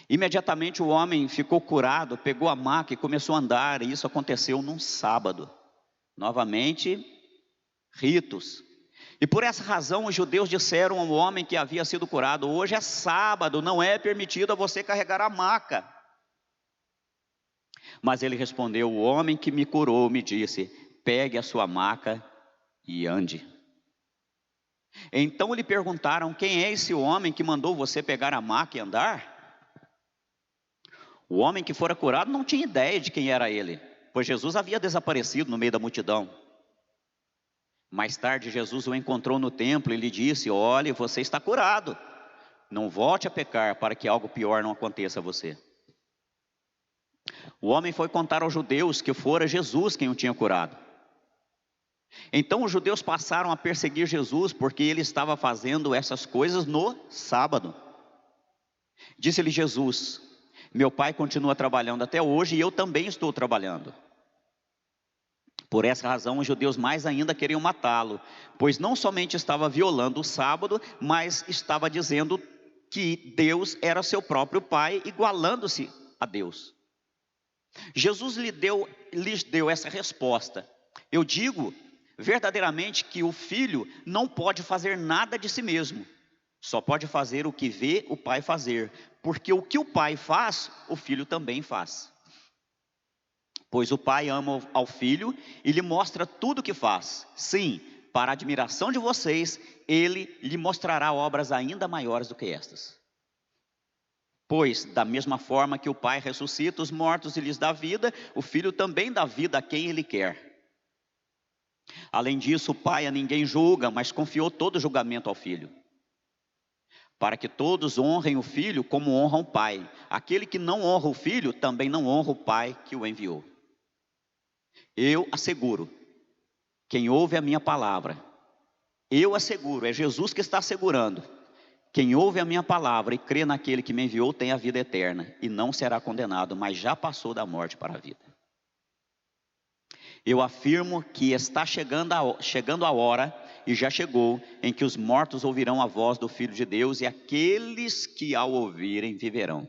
Imediatamente o homem ficou curado, pegou a maca e começou a andar, e isso aconteceu num sábado. Novamente, ritos. E por essa razão os judeus disseram ao homem que havia sido curado: hoje é sábado, não é permitido a você carregar a maca. Mas ele respondeu: o homem que me curou me disse: pegue a sua maca e ande. Então lhe perguntaram: quem é esse homem que mandou você pegar a maca e andar? O homem que fora curado não tinha ideia de quem era ele, pois Jesus havia desaparecido no meio da multidão. Mais tarde Jesus o encontrou no templo e lhe disse: olhe, você está curado, não volte a pecar para que algo pior não aconteça a você. O homem foi contar aos judeus que fora Jesus quem o tinha curado. Então os judeus passaram a perseguir Jesus porque ele estava fazendo essas coisas no sábado. Disse-lhe Jesus: meu pai continua trabalhando até hoje e eu também estou trabalhando. Por essa razão os judeus mais ainda queriam matá-lo, pois não somente estava violando o sábado, mas estava dizendo que Deus era seu próprio pai, igualando-se a Deus. Jesus lhes deu essa resposta: eu digo verdadeiramente que o filho não pode fazer nada de si mesmo, só pode fazer o que vê o pai fazer, porque o que o pai faz, o filho também faz. Pois o pai ama ao filho e lhe mostra tudo o que faz. Sim, para a admiração de vocês, ele lhe mostrará obras ainda maiores do que estas. Pois, da mesma forma que o pai ressuscita os mortos e lhes dá vida, o filho também dá vida a quem ele quer. Além disso, o pai a ninguém julga, mas confiou todo o julgamento ao filho, para que todos honrem o filho como honram o pai. Aquele que não honra o filho, também não honra o pai que o enviou. Eu asseguro, quem ouve a minha palavra, eu asseguro, é Jesus que está assegurando, quem ouve a minha palavra e crê naquele que me enviou tem a vida eterna, e não será condenado, mas já passou da morte para a vida. Eu afirmo que está chegando a hora, e já chegou, em que os mortos ouvirão a voz do Filho de Deus, e aqueles que ao ouvirem viverão.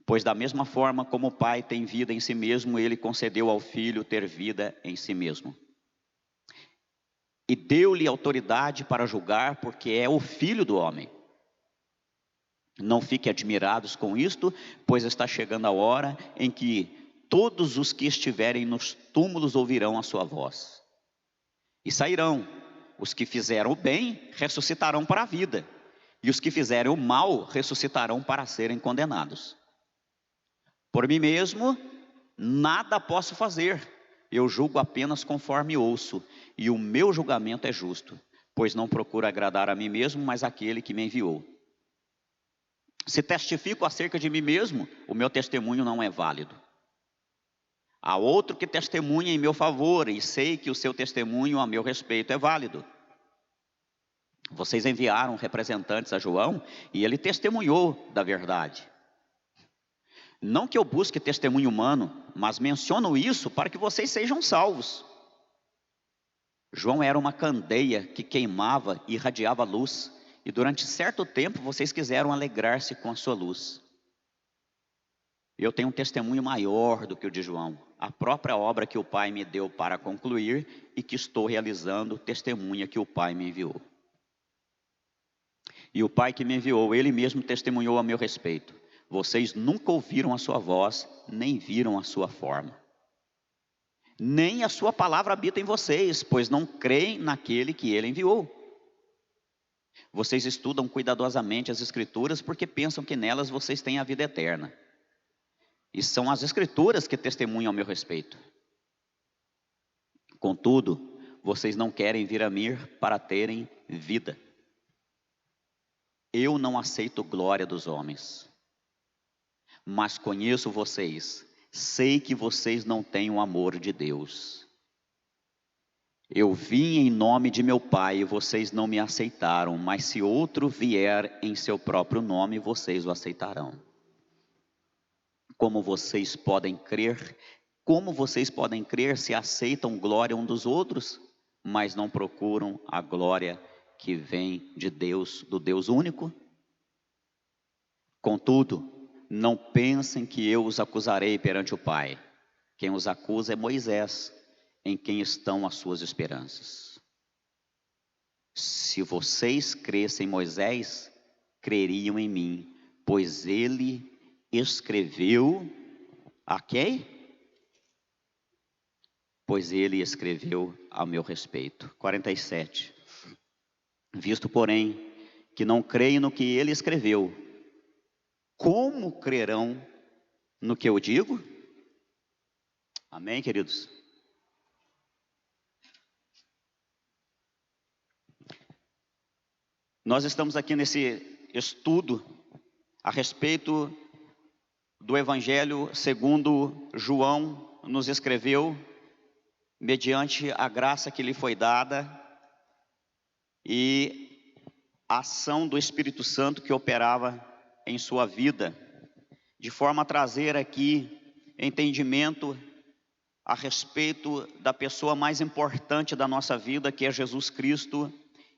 Pois da mesma forma como o Pai tem vida em si mesmo, ele concedeu ao Filho ter vida em si mesmo. E deu-lhe autoridade para julgar, porque é o Filho do homem. Não fiquem admirados com isto, pois está chegando a hora em que todos os que estiverem nos túmulos ouvirão a sua voz. E sairão, os que fizeram o bem ressuscitarão para a vida, e os que fizerem o mal ressuscitarão para serem condenados. Por mim mesmo, nada posso fazer, eu julgo apenas conforme ouço, e o meu julgamento é justo, pois não procuro agradar a mim mesmo, mas aquele que me enviou. Se testifico acerca de mim mesmo, o meu testemunho não é válido. Há outro que testemunha em meu favor, e sei que o seu testemunho a meu respeito é válido. Vocês enviaram representantes a João e ele testemunhou da verdade. Não que eu busque testemunho humano, mas menciono isso para que vocês sejam salvos. João era uma candeia que queimava e irradiava luz, e durante certo tempo vocês quiseram alegrar-se com a sua luz. Eu tenho um testemunho maior do que o de João. A própria obra que o Pai me deu para concluir e que estou realizando, testemunha que o Pai me enviou. E o Pai que me enviou, Ele mesmo testemunhou a meu respeito. Vocês nunca ouviram a sua voz, nem viram a sua forma. Nem a sua palavra habita em vocês, pois não creem naquele que Ele enviou. Vocês estudam cuidadosamente as Escrituras porque pensam que nelas vocês têm a vida eterna. E são as Escrituras que testemunham a meu respeito. Contudo, vocês não querem vir a mim para terem vida. Eu não aceito glória dos homens, mas conheço vocês, sei que vocês não têm o amor de Deus. Eu vim em nome de meu Pai e vocês não me aceitaram, mas se outro vier em seu próprio nome, vocês o aceitarão. Como vocês podem crer se aceitam glória um dos outros, mas não procuram a glória que vem de Deus, do Deus único? Contudo, não pensem que eu os acusarei perante o Pai. Quem os acusa é Moisés, em quem estão as suas esperanças. Se vocês crescem em Moisés, creriam em mim, pois ele escreveu a quem? Pois ele escreveu a meu respeito. 47. Visto, porém, que não creem no que ele escreveu, como crerão no que eu digo? Amém, queridos? Nós estamos aqui nesse estudo a respeito do Evangelho segundo João nos escreveu, mediante a graça que lhe foi dada e a ação do Espírito Santo que operava em sua vida, de forma a trazer aqui entendimento a respeito da pessoa mais importante da nossa vida, que é Jesus Cristo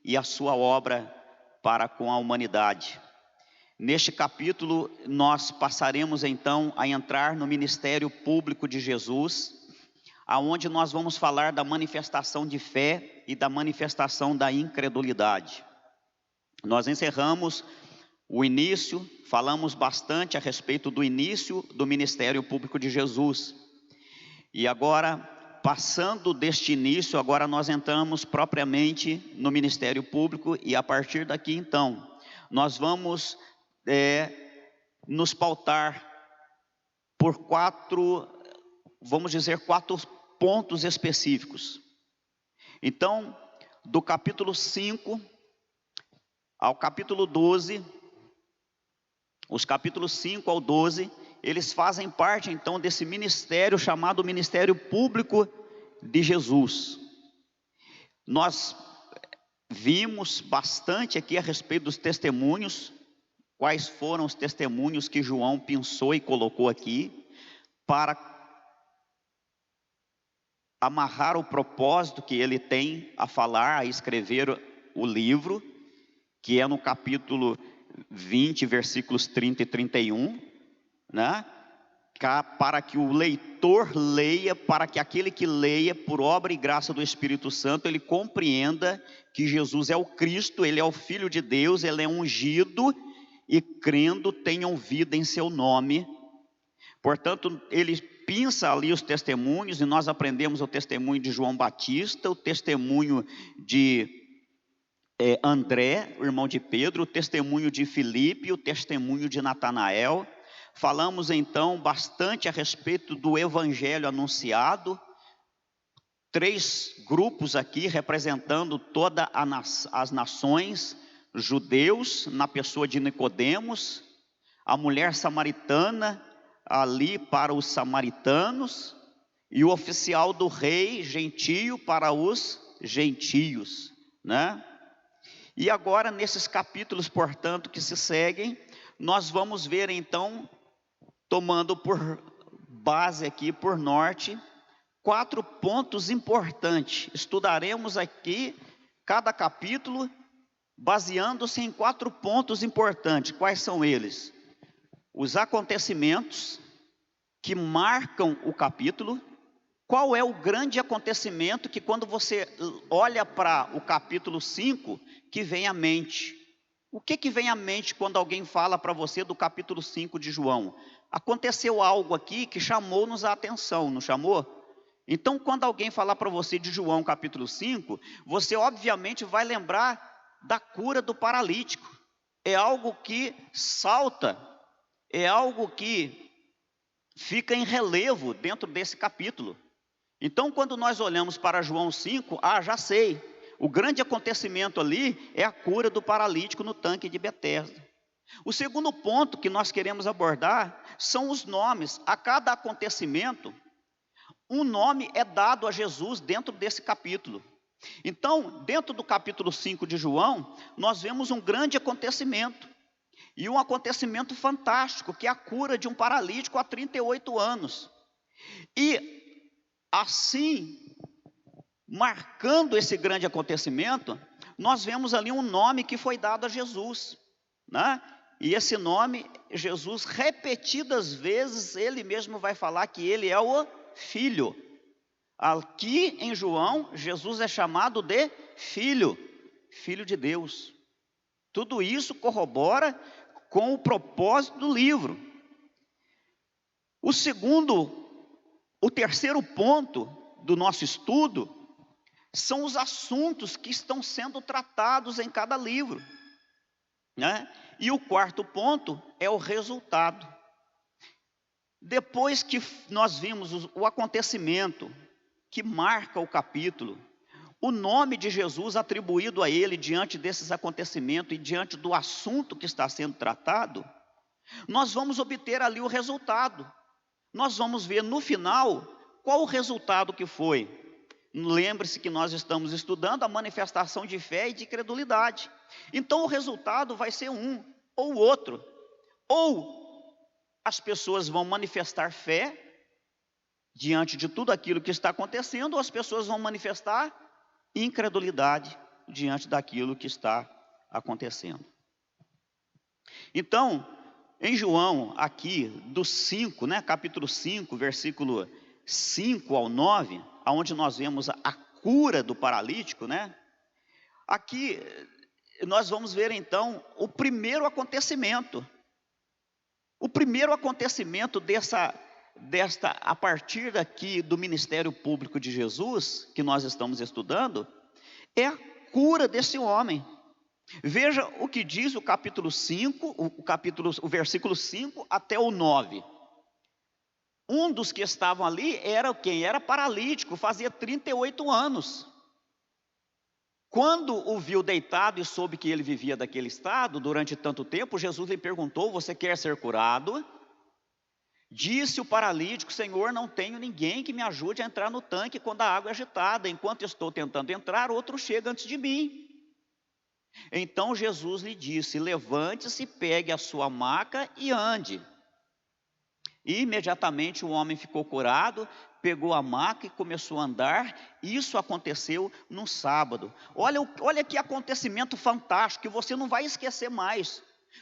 e a sua obra para com a humanidade. Neste capítulo, nós passaremos então a entrar no ministério público de Jesus, aonde nós vamos falar da manifestação de fé e da manifestação da incredulidade. Nós encerramos o início, falamos bastante a respeito do início do ministério público de Jesus. E agora, passando deste início, agora nós entramos propriamente no ministério público e a partir daqui então, nós vamos nos pautar por quatro pontos específicos. Então, do capítulo 5 ao capítulo 12, os capítulos 5 ao 12, eles fazem parte então desse ministério chamado Ministério Público de Jesus. Nós vimos bastante aqui a respeito dos testemunhos, quais foram os testemunhos que João pensou e colocou aqui, para amarrar o propósito que ele tem a falar, a escrever o livro, que é no capítulo 20, versículos 30 e 31, né? Para que o leitor leia, para que aquele que leia, por obra e graça do Espírito Santo, ele compreenda que Jesus é o Cristo, ele é o Filho de Deus, ele é ungido, e crendo tenham vida em seu nome. Portanto, ele pinça ali os testemunhos, e nós aprendemos o testemunho de João Batista, o testemunho de André, o irmão de Pedro, o testemunho de Filipe, o testemunho de Natanael. Falamos então bastante a respeito do evangelho anunciado, 3 grupos aqui representando todas as nações, judeus na pessoa de Nicodemos, a mulher samaritana ali para os samaritanos e o oficial do rei gentio para os gentios, né? E agora, nesses capítulos, portanto, que se seguem, nós vamos ver então, tomando por base aqui, por norte, 4 pontos importantes. Estudaremos aqui cada capítulo, baseando-se em 4 pontos importantes. Quais são eles? Os acontecimentos que marcam o capítulo. Qual é o grande acontecimento que, quando você olha para o capítulo 5, que vem à mente? O que vem à mente quando alguém fala para você do capítulo 5 de João? Aconteceu algo aqui que chamou-nos a atenção, não chamou? Então, quando alguém falar para você de João capítulo 5, você obviamente vai lembrar da cura do paralítico. É algo que salta, é algo que fica em relevo dentro desse capítulo. Então, quando nós olhamos para João 5, já sei, o grande acontecimento ali é a cura do paralítico no tanque de Betesda. O segundo ponto que nós queremos abordar são os nomes. A cada acontecimento, um nome é dado a Jesus dentro desse capítulo. Então, dentro do capítulo 5 de João, nós vemos um grande acontecimento. E um acontecimento fantástico, que é a cura de um paralítico há 38 anos. E assim, marcando esse grande acontecimento, nós vemos ali um nome que foi dado a Jesus, né? E esse nome, Jesus, repetidas vezes, ele mesmo vai falar que ele é o Filho. Aqui em João, Jesus é chamado de Filho, Filho de Deus. Tudo isso corrobora com o propósito do livro. O terceiro ponto do nosso estudo são os assuntos que estão sendo tratados em cada livro, né? E o quarto ponto é o resultado. Depois que nós vimos o acontecimento que marca o capítulo, o nome de Jesus atribuído a ele diante desses acontecimentos e diante do assunto que está sendo tratado, nós vamos obter ali o resultado. Nós vamos ver no final qual o resultado que foi. Lembre-se que nós estamos estudando a manifestação de fé e de credulidade. Então o resultado vai ser um ou outro. Ou as pessoas vão manifestar fé diante de tudo aquilo que está acontecendo, ou as pessoas vão manifestar incredulidade diante daquilo que está acontecendo. Então, em João, aqui, do 5, né, capítulo 5, versículo 5 ao 9, onde nós vemos a cura do paralítico, né? Aqui, nós vamos ver, então, o primeiro acontecimento. O primeiro acontecimento a partir daqui do ministério público de Jesus, que nós estamos estudando, é a cura desse homem. Veja o que diz o capítulo 5, o versículo 5 até o 9. Um dos que estavam ali era quem? Era paralítico, fazia 38 anos. Quando o viu deitado e soube que ele vivia daquele estado durante tanto tempo, Jesus lhe perguntou: você quer ser curado? Disse o paralítico: Senhor, não tenho ninguém que me ajude a entrar no tanque quando a água é agitada. Enquanto estou tentando entrar, outro chega antes de mim. Então Jesus lhe disse: levante-se, pegue a sua maca e ande. E imediatamente o homem ficou curado, pegou a maca e começou a andar. Isso aconteceu num sábado. Olha que acontecimento fantástico, que você não vai esquecer mais.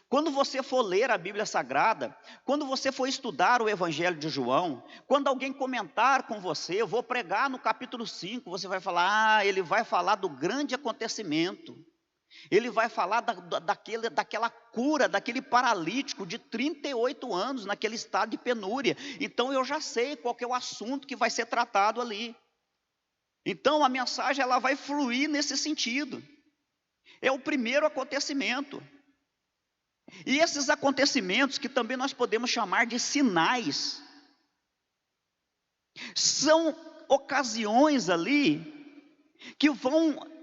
Quando você for ler a Bíblia Sagrada, quando você for estudar o Evangelho de João, quando alguém comentar com você: eu vou pregar no capítulo 5, você vai falar: ele vai falar do grande acontecimento. Ele vai falar daquela cura, daquele paralítico de 38 anos, naquele estado de penúria. Então eu já sei qual que é o assunto que vai ser tratado ali. Então a mensagem ela vai fluir nesse sentido. É o primeiro acontecimento. E esses acontecimentos, que também nós podemos chamar de sinais, são ocasiões ali que vão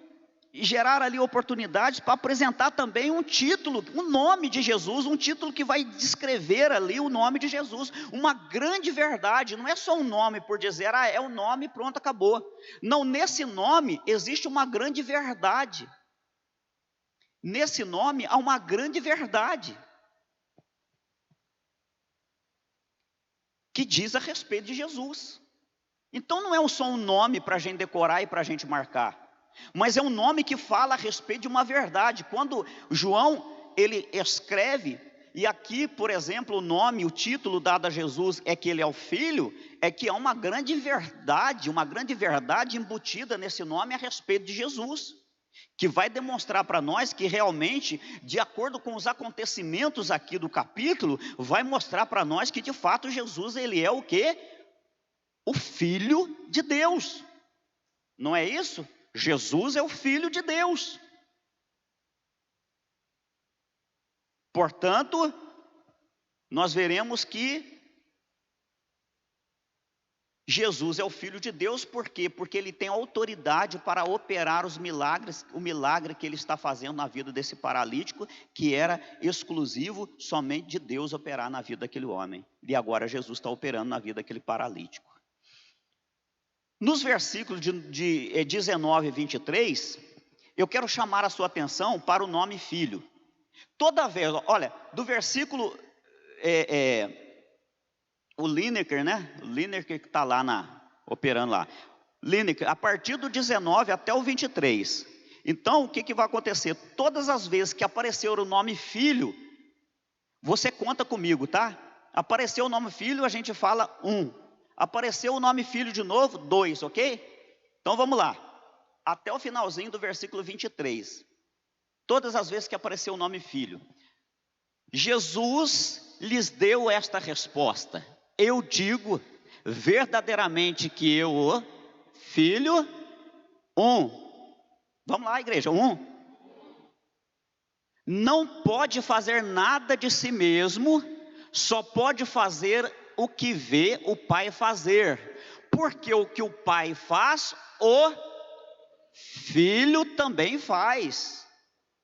gerar ali oportunidades para apresentar também um título, o nome de Jesus, um título que vai descrever ali o nome de Jesus, uma grande verdade. Não é só um nome por dizer: é o nome, pronto, acabou. Não, nesse nome existe uma grande verdade. nesse nome há uma grande verdade que diz a respeito de Jesus. Então não é só um nome para a gente decorar e para a gente marcar, mas é um nome que fala a respeito de uma verdade. Quando João, ele escreve, e aqui, por exemplo, o nome, o título dado a Jesus é que ele é o Filho, é que há uma grande verdade embutida nesse nome a respeito de Jesus, que vai demonstrar para nós que realmente, de acordo com os acontecimentos aqui do capítulo, vai mostrar para nós que de fato Jesus, ele é o quê? O Filho de Deus. Não é isso? Jesus é o Filho de Deus. Portanto, nós veremos que Jesus é o Filho de Deus. Por quê? Porque ele tem autoridade para operar os milagres, o milagre que ele está fazendo na vida desse paralítico, que era exclusivo somente de Deus operar na vida daquele homem. E agora Jesus está operando na vida daquele paralítico. Nos versículos de 19 e 23, eu quero chamar a sua atenção para o nome Filho. Toda vez, olha, do versículo, o Lineker, né? O Lineker que está lá operando lá. Lineker, a partir do 19 até o 23. Então, o que vai acontecer? Todas as vezes que aparecer o nome Filho, você conta comigo, tá? Apareceu o nome Filho, a gente fala 1. Apareceu o nome Filho de novo, 2, ok? Então vamos lá. Até o finalzinho do versículo 23. Todas as vezes que apareceu o nome Filho, Jesus lhes deu esta resposta: eu digo verdadeiramente que eu, o Filho, 1. Vamos lá, igreja, 1. Não pode fazer nada de si mesmo, só pode fazer o que vê o Pai fazer, porque o que o Pai faz, o Filho também faz.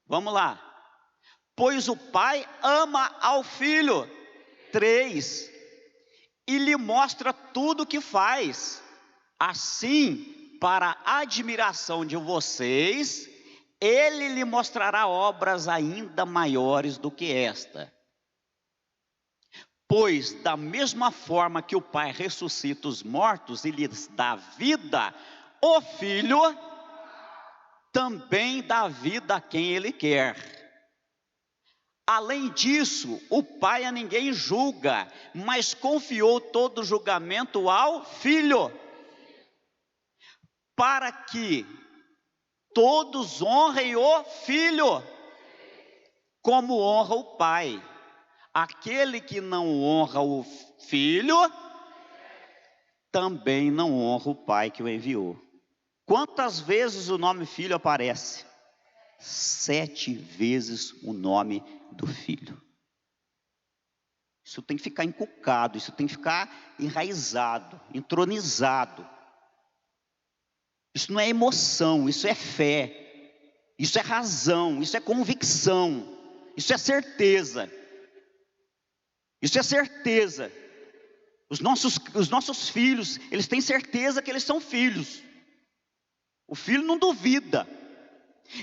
Vamos lá. Pois o Pai ama ao Filho, 3, e lhe mostra tudo o que faz. Assim, para a admiração de vocês, ele lhe mostrará obras ainda maiores do que esta. Pois da mesma forma que o Pai ressuscita os mortos e lhes dá vida, o Filho também dá vida a quem ele quer. Além disso, o Pai a ninguém julga, mas confiou todo o julgamento ao Filho, para que todos honrem o Filho, como honra o Pai. Aquele que não honra o Filho, também não honra o Pai que o enviou. Quantas vezes o nome Filho aparece? 7 vezes o nome do Filho. Isso tem que ficar inculcado, isso tem que ficar enraizado, entronizado. Isso não é emoção, isso é fé, isso é razão, isso é convicção, isso é certeza. Isso é certeza. Os nossos filhos, eles têm certeza que eles são filhos. O filho não duvida.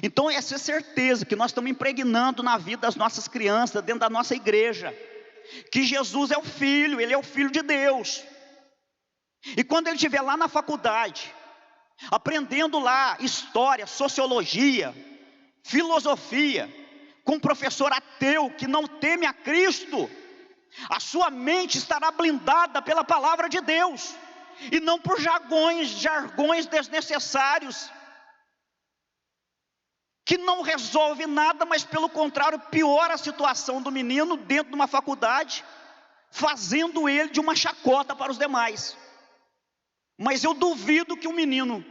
Então essa é certeza que nós estamos impregnando na vida das nossas crianças, dentro da nossa igreja, que Jesus é o Filho, ele é o Filho de Deus. E quando ele estiver lá na faculdade, aprendendo lá história, sociologia, filosofia, com um professor ateu que não teme a Cristo, a sua mente estará blindada pela palavra de Deus, e não por jargões desnecessários, que não resolve nada, mas pelo contrário, piora a situação do menino dentro de uma faculdade, fazendo ele de uma chacota para os demais. Mas eu duvido que um menino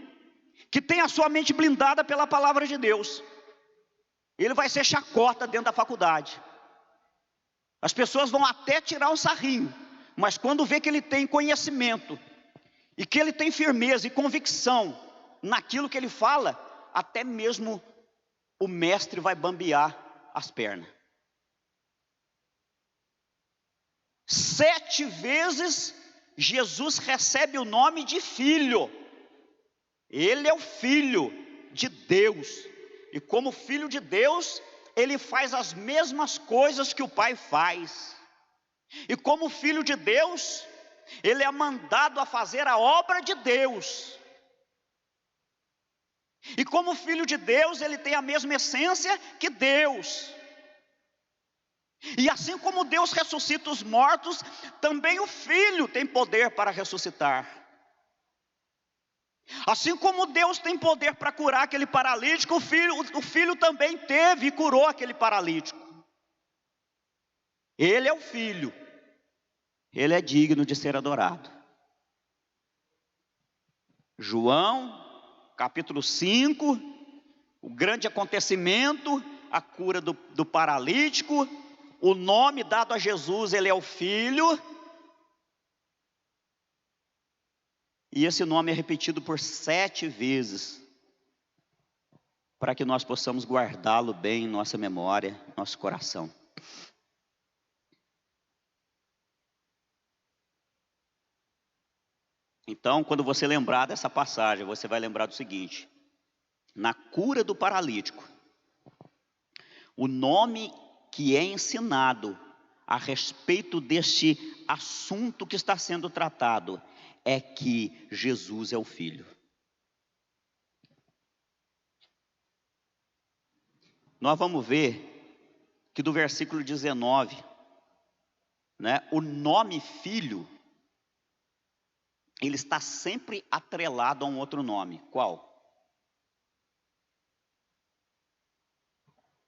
que tem a sua mente blindada pela palavra de Deus, ele vai ser chacota dentro da faculdade. As pessoas vão até tirar um sarrinho, mas quando vê que ele tem conhecimento, e que ele tem firmeza e convicção naquilo que ele fala, até mesmo o mestre vai bambear as pernas. 7 vezes Jesus recebe o nome de Filho. Ele é o Filho de Deus, e como Filho de Deus, ele faz as mesmas coisas que o Pai faz. E como filho de Deus, ele é mandado a fazer a obra de Deus. E como filho de Deus, ele tem a mesma essência que Deus. E assim como Deus ressuscita os mortos, também o Filho tem poder para ressuscitar. Assim como Deus tem poder para curar aquele paralítico, o filho também teve e curou aquele paralítico. Ele é o Filho. Ele é digno de ser adorado. João, capítulo 5, o grande acontecimento, a cura do paralítico, o nome dado a Jesus, ele é o Filho. E esse nome é repetido por 7 vezes, para que nós possamos guardá-lo bem em nossa memória, nosso coração. Então, quando você lembrar dessa passagem, você vai lembrar do seguinte: na cura do paralítico, o nome que é ensinado a respeito deste assunto que está sendo tratado é que Jesus é o Filho. Nós vamos ver que do versículo 19, o nome Filho, ele está sempre atrelado a um outro nome. Qual?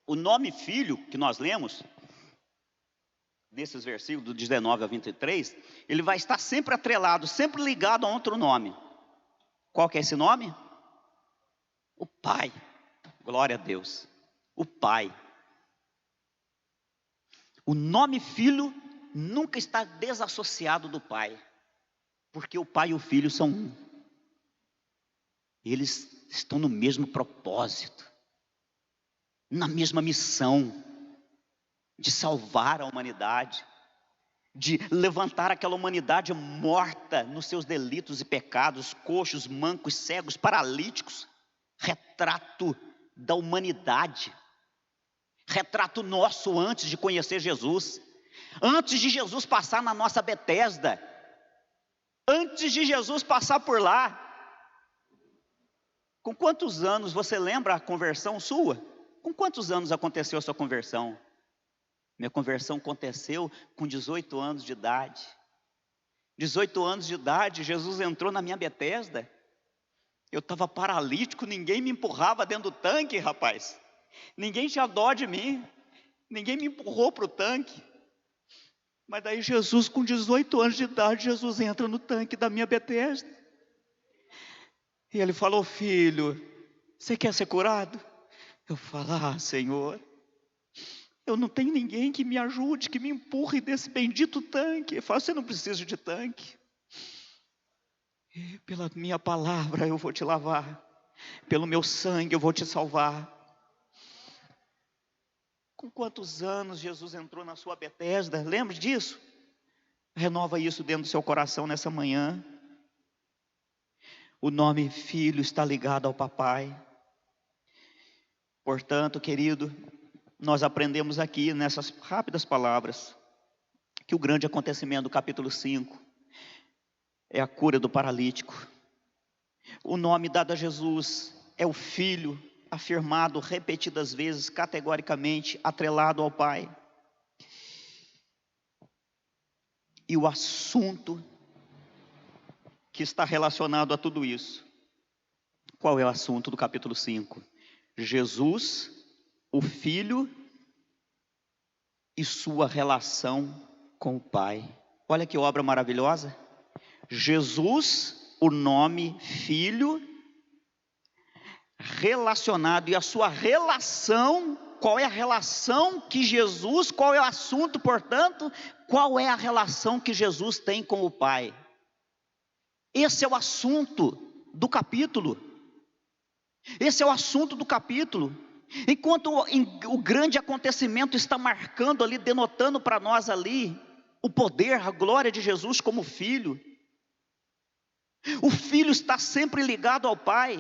O nome Filho que nós lemos, nesses versículos do 19 a 23, ele vai estar sempre atrelado, sempre ligado a outro nome. Qual que é esse nome? O Pai. Glória a Deus. O Pai. O nome Filho nunca está desassociado do Pai, porque o Pai e o Filho são um. Eles estão no mesmo propósito, na mesma missão de salvar a humanidade, de levantar aquela humanidade morta nos seus delitos e pecados, coxos, mancos, cegos, paralíticos. Retrato da humanidade, retrato nosso antes de conhecer Jesus, antes de Jesus passar na nossa Betesda, antes de Jesus passar por lá. Com quantos anos você lembra a conversão sua? Com quantos anos aconteceu a sua conversão? Minha conversão aconteceu com 18 anos de idade. 18 anos de idade, Jesus entrou na minha Betesda. Eu estava paralítico, ninguém me empurrava dentro do tanque, rapaz. Ninguém tinha dó de mim. Ninguém me empurrou para o tanque. Mas daí Jesus, com 18 anos de idade, Jesus entra no tanque da minha Betesda. E ele falou: filho, você quer ser curado? Eu falo: Senhor, eu não tenho ninguém que me ajude, que me empurre desse bendito tanque. Ele fala: você não precisa de tanque. E pela minha palavra eu vou te lavar. Pelo meu sangue eu vou te salvar. Com quantos anos Jesus entrou na sua Betesda? Lembre disso? Renova isso dentro do seu coração nessa manhã. O nome Filho está ligado ao Papai. Portanto, querido, nós aprendemos aqui nessas rápidas palavras que o grande acontecimento do capítulo 5 é a cura do paralítico. O nome dado a Jesus é o Filho, afirmado repetidas vezes, categoricamente, atrelado ao Pai. E o assunto que está relacionado a tudo isso. Qual é o assunto do capítulo 5? Jesus, o Filho e sua relação com o Pai. Olha que obra maravilhosa. Jesus, o nome Filho, relacionado, e a sua relação, qual é a relação que Jesus, qual é o assunto, portanto, qual é a relação que Jesus tem com o Pai? Esse é o assunto do capítulo. Esse é o assunto do capítulo. Enquanto o grande acontecimento está marcando ali, denotando para nós ali o poder, a glória de Jesus como Filho. O Filho está sempre ligado ao Pai.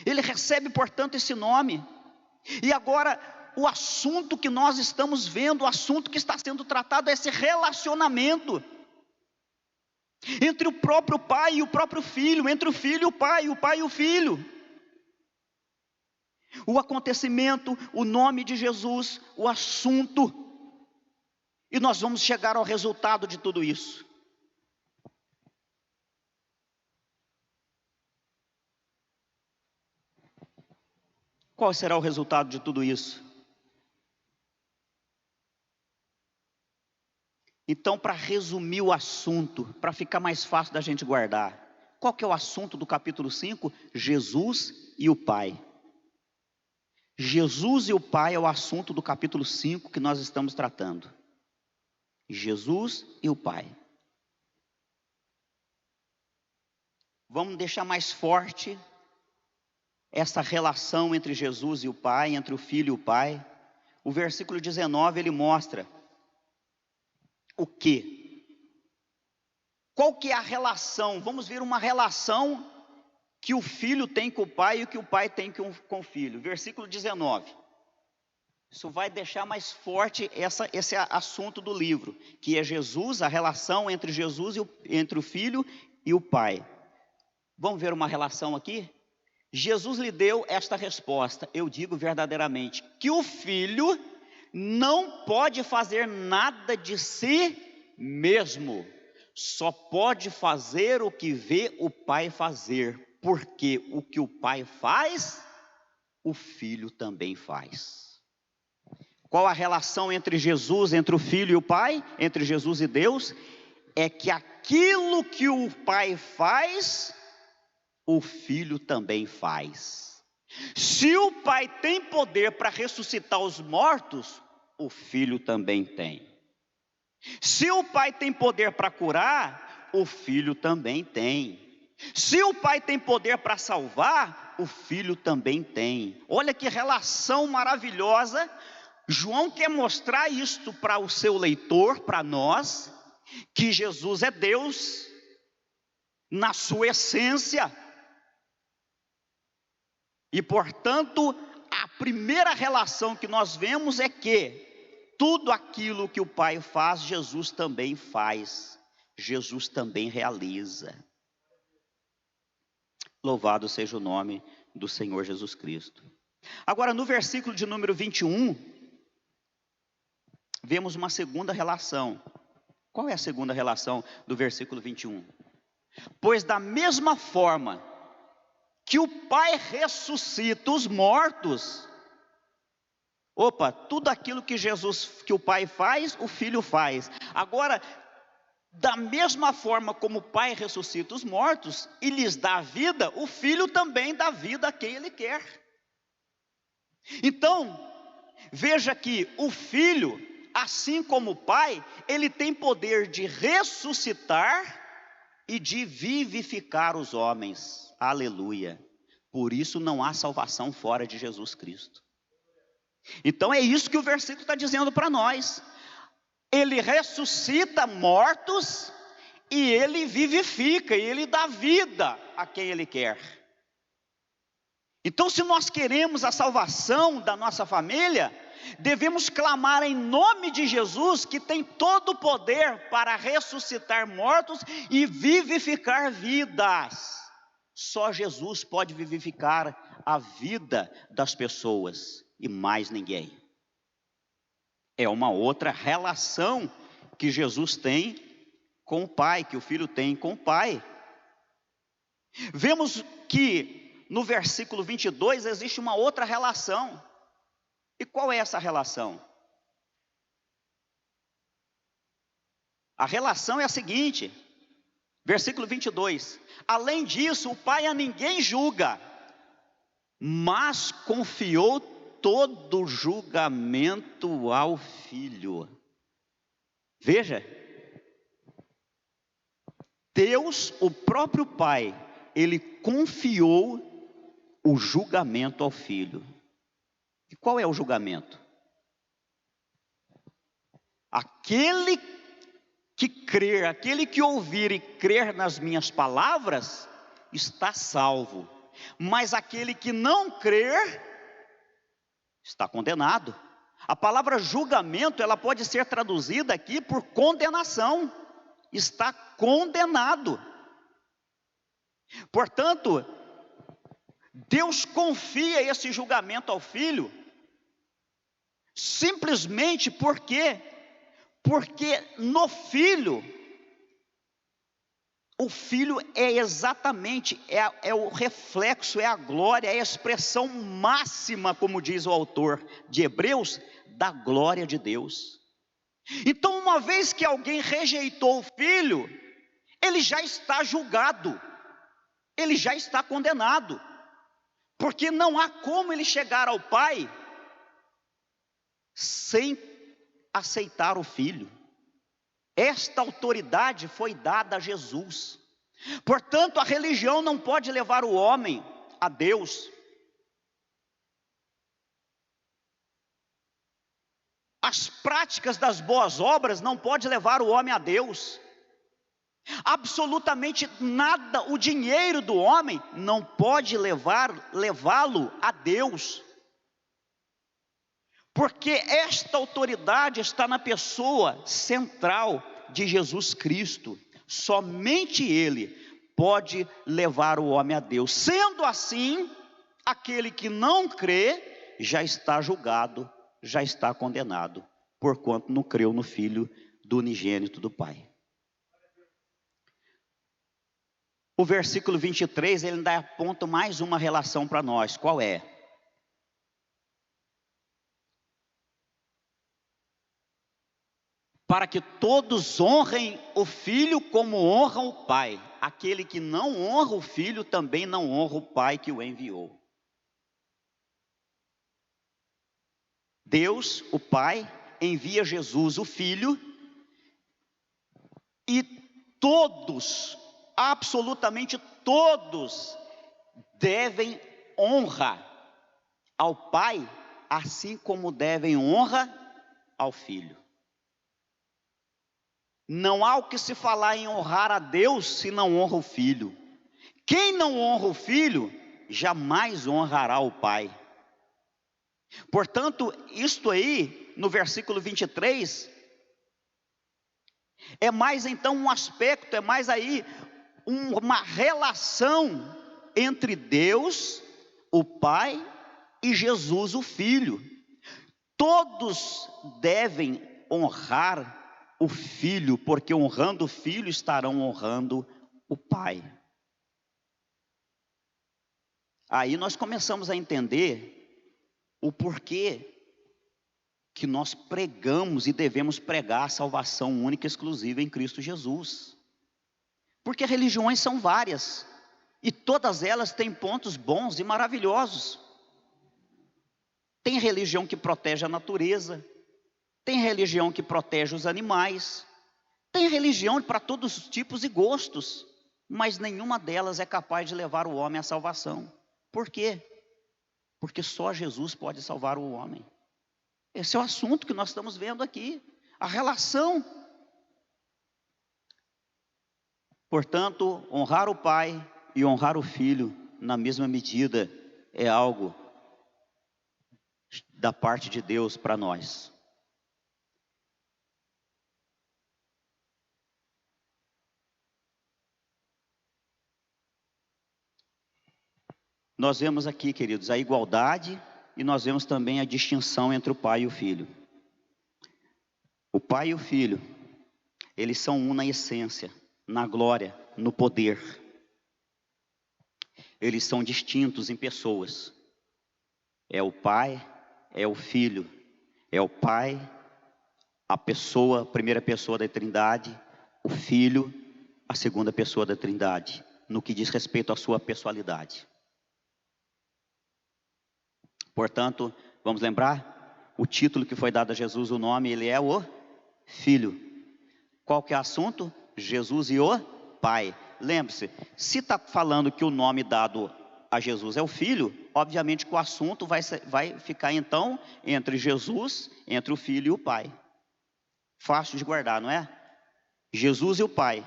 Ele recebe, portanto, esse nome. E agora, o assunto que nós estamos vendo, o assunto que está sendo tratado é esse relacionamento entre o próprio pai e o próprio filho, entre o filho e o pai e o filho. O acontecimento, o nome de Jesus, o assunto. E nós vamos chegar ao resultado de tudo isso. Qual será o resultado de tudo isso? Então, para resumir o assunto, para ficar mais fácil da gente guardar, qual que é o assunto do capítulo 5? Jesus e o Pai. Jesus e o Pai é o assunto do capítulo 5 que nós estamos tratando. Jesus e o Pai. Vamos deixar mais forte essa relação entre Jesus e o Pai, entre o Filho e o Pai. O versículo 19, ele mostra o quê? Qual que é a relação? Vamos ver uma relação que o filho tem com o pai e que o pai tem com o filho. Versículo 19. Isso vai deixar mais forte esse assunto do livro, que é Jesus, a relação entre Jesus entre o filho e o pai. Vamos ver uma relação aqui? Jesus lhe deu esta resposta: eu digo verdadeiramente que o filho não pode fazer nada de si mesmo, só pode fazer o que vê o pai fazer, porque o que o pai faz, o filho também faz. Qual a relação entre Jesus, entre o filho e o pai, entre Jesus e Deus? É que aquilo que o pai faz, o filho também faz. Se o pai tem poder para ressuscitar os mortos, o filho também tem. Se o pai tem poder para curar, o filho também tem. Se o pai tem poder para salvar, o filho também tem. Olha que relação maravilhosa. João quer mostrar isto para o seu leitor, para nós, que Jesus é Deus na sua essência. E portanto, a primeira relação que nós vemos é que tudo aquilo que o Pai faz, Jesus também faz. Jesus também realiza. Louvado seja o nome do Senhor Jesus Cristo. Agora, no versículo de número 21, vemos uma segunda relação. Qual é a segunda relação do versículo 21? Pois da mesma forma que o Pai ressuscita os mortos, tudo aquilo que o Pai faz, o Filho faz. Agora, da mesma forma como o Pai ressuscita os mortos e lhes dá vida, o Filho também dá vida a quem Ele quer. Então, veja que o Filho, assim como o Pai, Ele tem poder de ressuscitar e de vivificar os homens. Aleluia. Por isso não há salvação fora de Jesus Cristo. Então é isso que o versículo está dizendo para nós. Ele ressuscita mortos e Ele vivifica, e Ele dá vida a quem Ele quer. Então, se nós queremos a salvação da nossa família, devemos clamar em nome de Jesus, que tem todo o poder para ressuscitar mortos e vivificar vidas. Só Jesus pode vivificar a vida das pessoas e mais ninguém. É uma outra relação que Jesus tem com o Pai, que o Filho tem com o Pai. Vemos que no versículo 22 existe uma outra relação. E qual é essa relação? A relação é a seguinte, versículo 22. Além disso, o Pai a ninguém julga, mas confiou todo o julgamento ao Filho. Veja, Deus, o próprio Pai, Ele confiou o julgamento ao Filho. E qual é o julgamento? Aquele que crer, aquele que ouvir e crer nas minhas palavras, está salvo. mas aquele que não crer está condenado. A palavra julgamento, ela pode ser traduzida aqui por condenação. Está condenado. Portanto, Deus confia esse julgamento ao filho, simplesmente porque no filho, o filho é exatamente, é o reflexo, é a glória, é a expressão máxima, como diz o autor de Hebreus, da glória de Deus. Então, uma vez que alguém rejeitou o filho, ele já está julgado, ele já está condenado, porque não há como ele chegar ao pai sem aceitar o filho. Esta autoridade foi dada a Jesus. Portanto, a religião não pode levar o homem a Deus. As práticas das boas obras não pode levar o homem a Deus. Absolutamente nada, o dinheiro do homem não pode levá-lo a Deus. Porque esta autoridade está na pessoa central de Jesus Cristo. Somente Ele pode levar o homem a Deus. Sendo assim, aquele que não crê já está julgado, já está condenado, porquanto não creu no Filho do unigênito do Pai. O versículo 23, ele ainda aponta mais uma relação para nós. Qual é? Para que todos honrem o Filho como honram o Pai. Aquele que não honra o Filho também não honra o Pai que o enviou. Deus, o Pai, envia Jesus, o Filho, e todos, absolutamente todos, devem honra ao Pai, assim como devem honra ao Filho. Não há o que se falar em honrar a Deus se não honra o Filho. Quem não honra o Filho, jamais honrará o Pai. Portanto, isto aí, no versículo 23, é mais então um aspecto, é mais aí uma relação entre Deus, o Pai, e Jesus, o Filho. Todos devem honrar o Filho, porque honrando o Filho estarão honrando o Pai. Aí nós começamos a entender o porquê que nós pregamos e devemos pregar a salvação única e exclusiva em Cristo Jesus. Porque religiões são várias, e todas elas têm pontos bons e maravilhosos. Tem religião que protege a natureza, tem religião que protege os animais, tem religião para todos os tipos e gostos, mas nenhuma delas é capaz de levar o homem à salvação. Por quê? Porque só Jesus pode salvar o homem. Esse é o assunto que nós estamos vendo aqui, a relação. Portanto, honrar o Pai e honrar o Filho na mesma medida é algo da parte de Deus para nós. Nós vemos aqui, queridos, a igualdade e nós vemos também a distinção entre o Pai e o Filho. O Pai e o Filho, eles são um na essência, na glória, no poder. Eles são distintos em pessoas. É o Pai, é o Filho, é o Pai, a pessoa, a primeira pessoa da Trindade, o Filho, a segunda pessoa da Trindade, no que diz respeito à sua pessoalidade. Portanto, vamos lembrar, o título que foi dado a Jesus, o nome, ele é o Filho. Qual que é o assunto? Jesus e o Pai. Lembre-se, se está falando que o nome dado a Jesus é o Filho, obviamente que o assunto vai ficar então entre Jesus, entre o Filho e o Pai. Fácil de guardar, não é? Jesus e o Pai.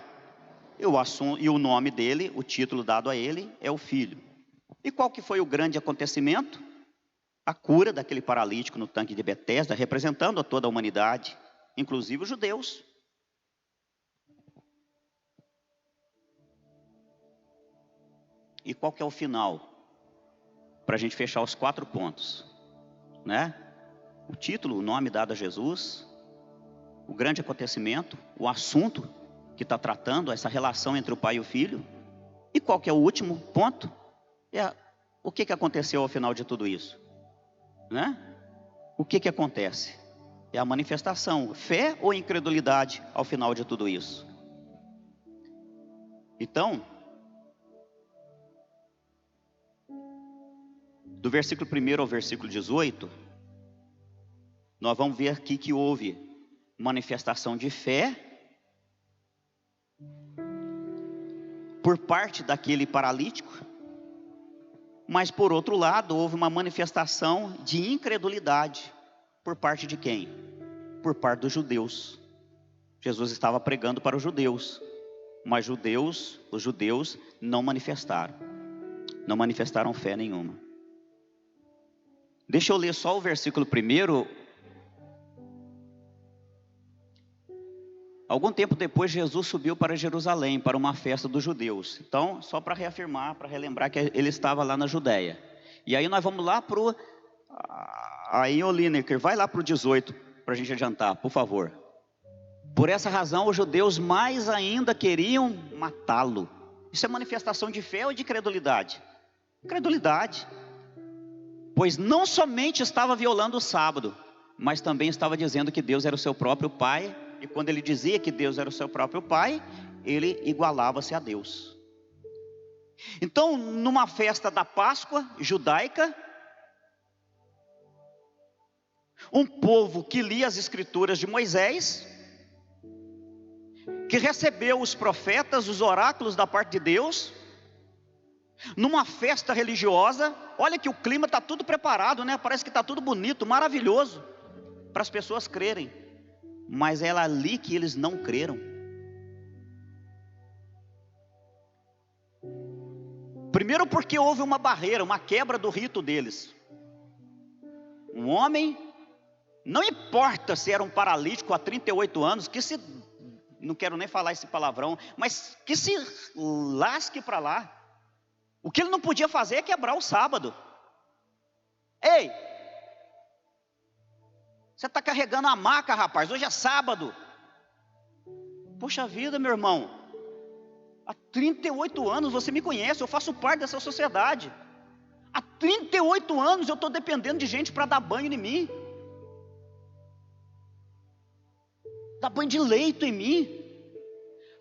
E o nome dele, o título dado a ele é o Filho. E qual que foi o grande acontecimento? A cura daquele paralítico no tanque de Betesda, representando a toda a humanidade, inclusive os judeus. E qual que é o final? Para a gente fechar os 4 pontos, né? O título, o nome dado a Jesus, o grande acontecimento, o assunto que está tratando, essa relação entre o pai e o filho. E qual que é o último ponto? O que aconteceu ao final de tudo isso? Né? O que acontece? É a manifestação, fé ou incredulidade ao final de tudo isso? Então, do versículo 1 ao versículo 18, nós vamos ver aqui que houve manifestação de fé por parte daquele paralítico, mas por outro lado houve uma manifestação de incredulidade por parte de quem? Por parte dos judeus. Jesus estava pregando para os judeus, mas os judeus não manifestaram fé nenhuma. Deixa eu ler só o versículo 1. Algum tempo depois, Jesus subiu para Jerusalém, para uma festa dos judeus. Então, só para reafirmar, para relembrar que ele estava lá na Judéia. E aí nós vamos lá para o... Aí, ô Lineker, vai lá para o 18, para a gente adiantar, por favor. Por essa razão, os judeus mais ainda queriam matá-lo. Isso é manifestação de fé ou de incredulidade? Incredulidade. Pois não somente estava violando o sábado, mas também estava dizendo que Deus era o seu próprio Pai. E quando ele dizia que Deus era o seu próprio Pai, ele igualava-se a Deus. Então, numa festa da Páscoa judaica, um povo que lia as escrituras de Moisés, que recebeu os profetas, os oráculos da parte de Deus, numa festa religiosa, olha que o clima está tudo preparado, né? Parece que está tudo bonito, maravilhoso, para as pessoas crerem. Mas é ali que eles não creram. Primeiro porque houve uma barreira, uma quebra do rito deles. Um homem, não importa se era um paralítico há 38 anos, não quero nem falar esse palavrão, mas que se lasque para lá. O que ele não podia fazer é quebrar o sábado. Ei! Você está carregando a maca, rapaz, hoje é sábado. Poxa vida, meu irmão. Há 38 anos você me conhece, eu faço parte dessa sociedade. Há 38 anos eu estou dependendo de gente para dar banho em mim. Dar banho de leito em mim.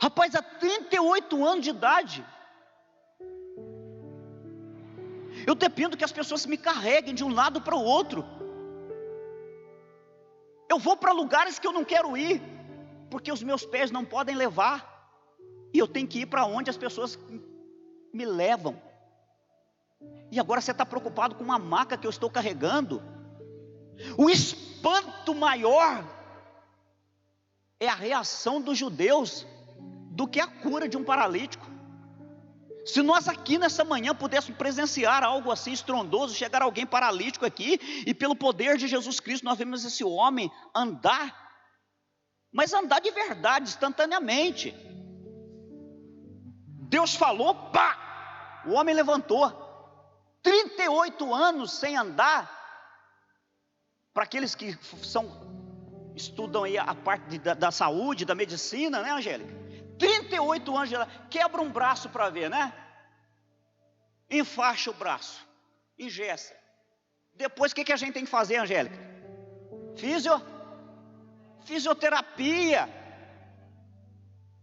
Rapaz, há 38 anos de idade. Eu dependo que as pessoas me carreguem de um lado para o outro. Eu vou para lugares que eu não quero ir, porque os meus pés não podem levar, e eu tenho que ir para onde as pessoas me levam. E agora você está preocupado com uma maca que eu estou carregando? O espanto maior é a reação dos judeus do que a cura de um paralítico. Se nós aqui nessa manhã pudéssemos presenciar algo assim estrondoso, chegar alguém paralítico aqui, e pelo poder de Jesus Cristo nós vemos esse homem andar, mas andar de verdade, instantaneamente. Deus falou, pá, o homem levantou. 38 anos sem andar, para aqueles que estudam aí a parte da saúde, da medicina, né, Angélica? 38 anos, quebra um braço para ver, né? Enfaixa o braço, engessa. Depois o que a gente tem que fazer, Angélica? Fisioterapia.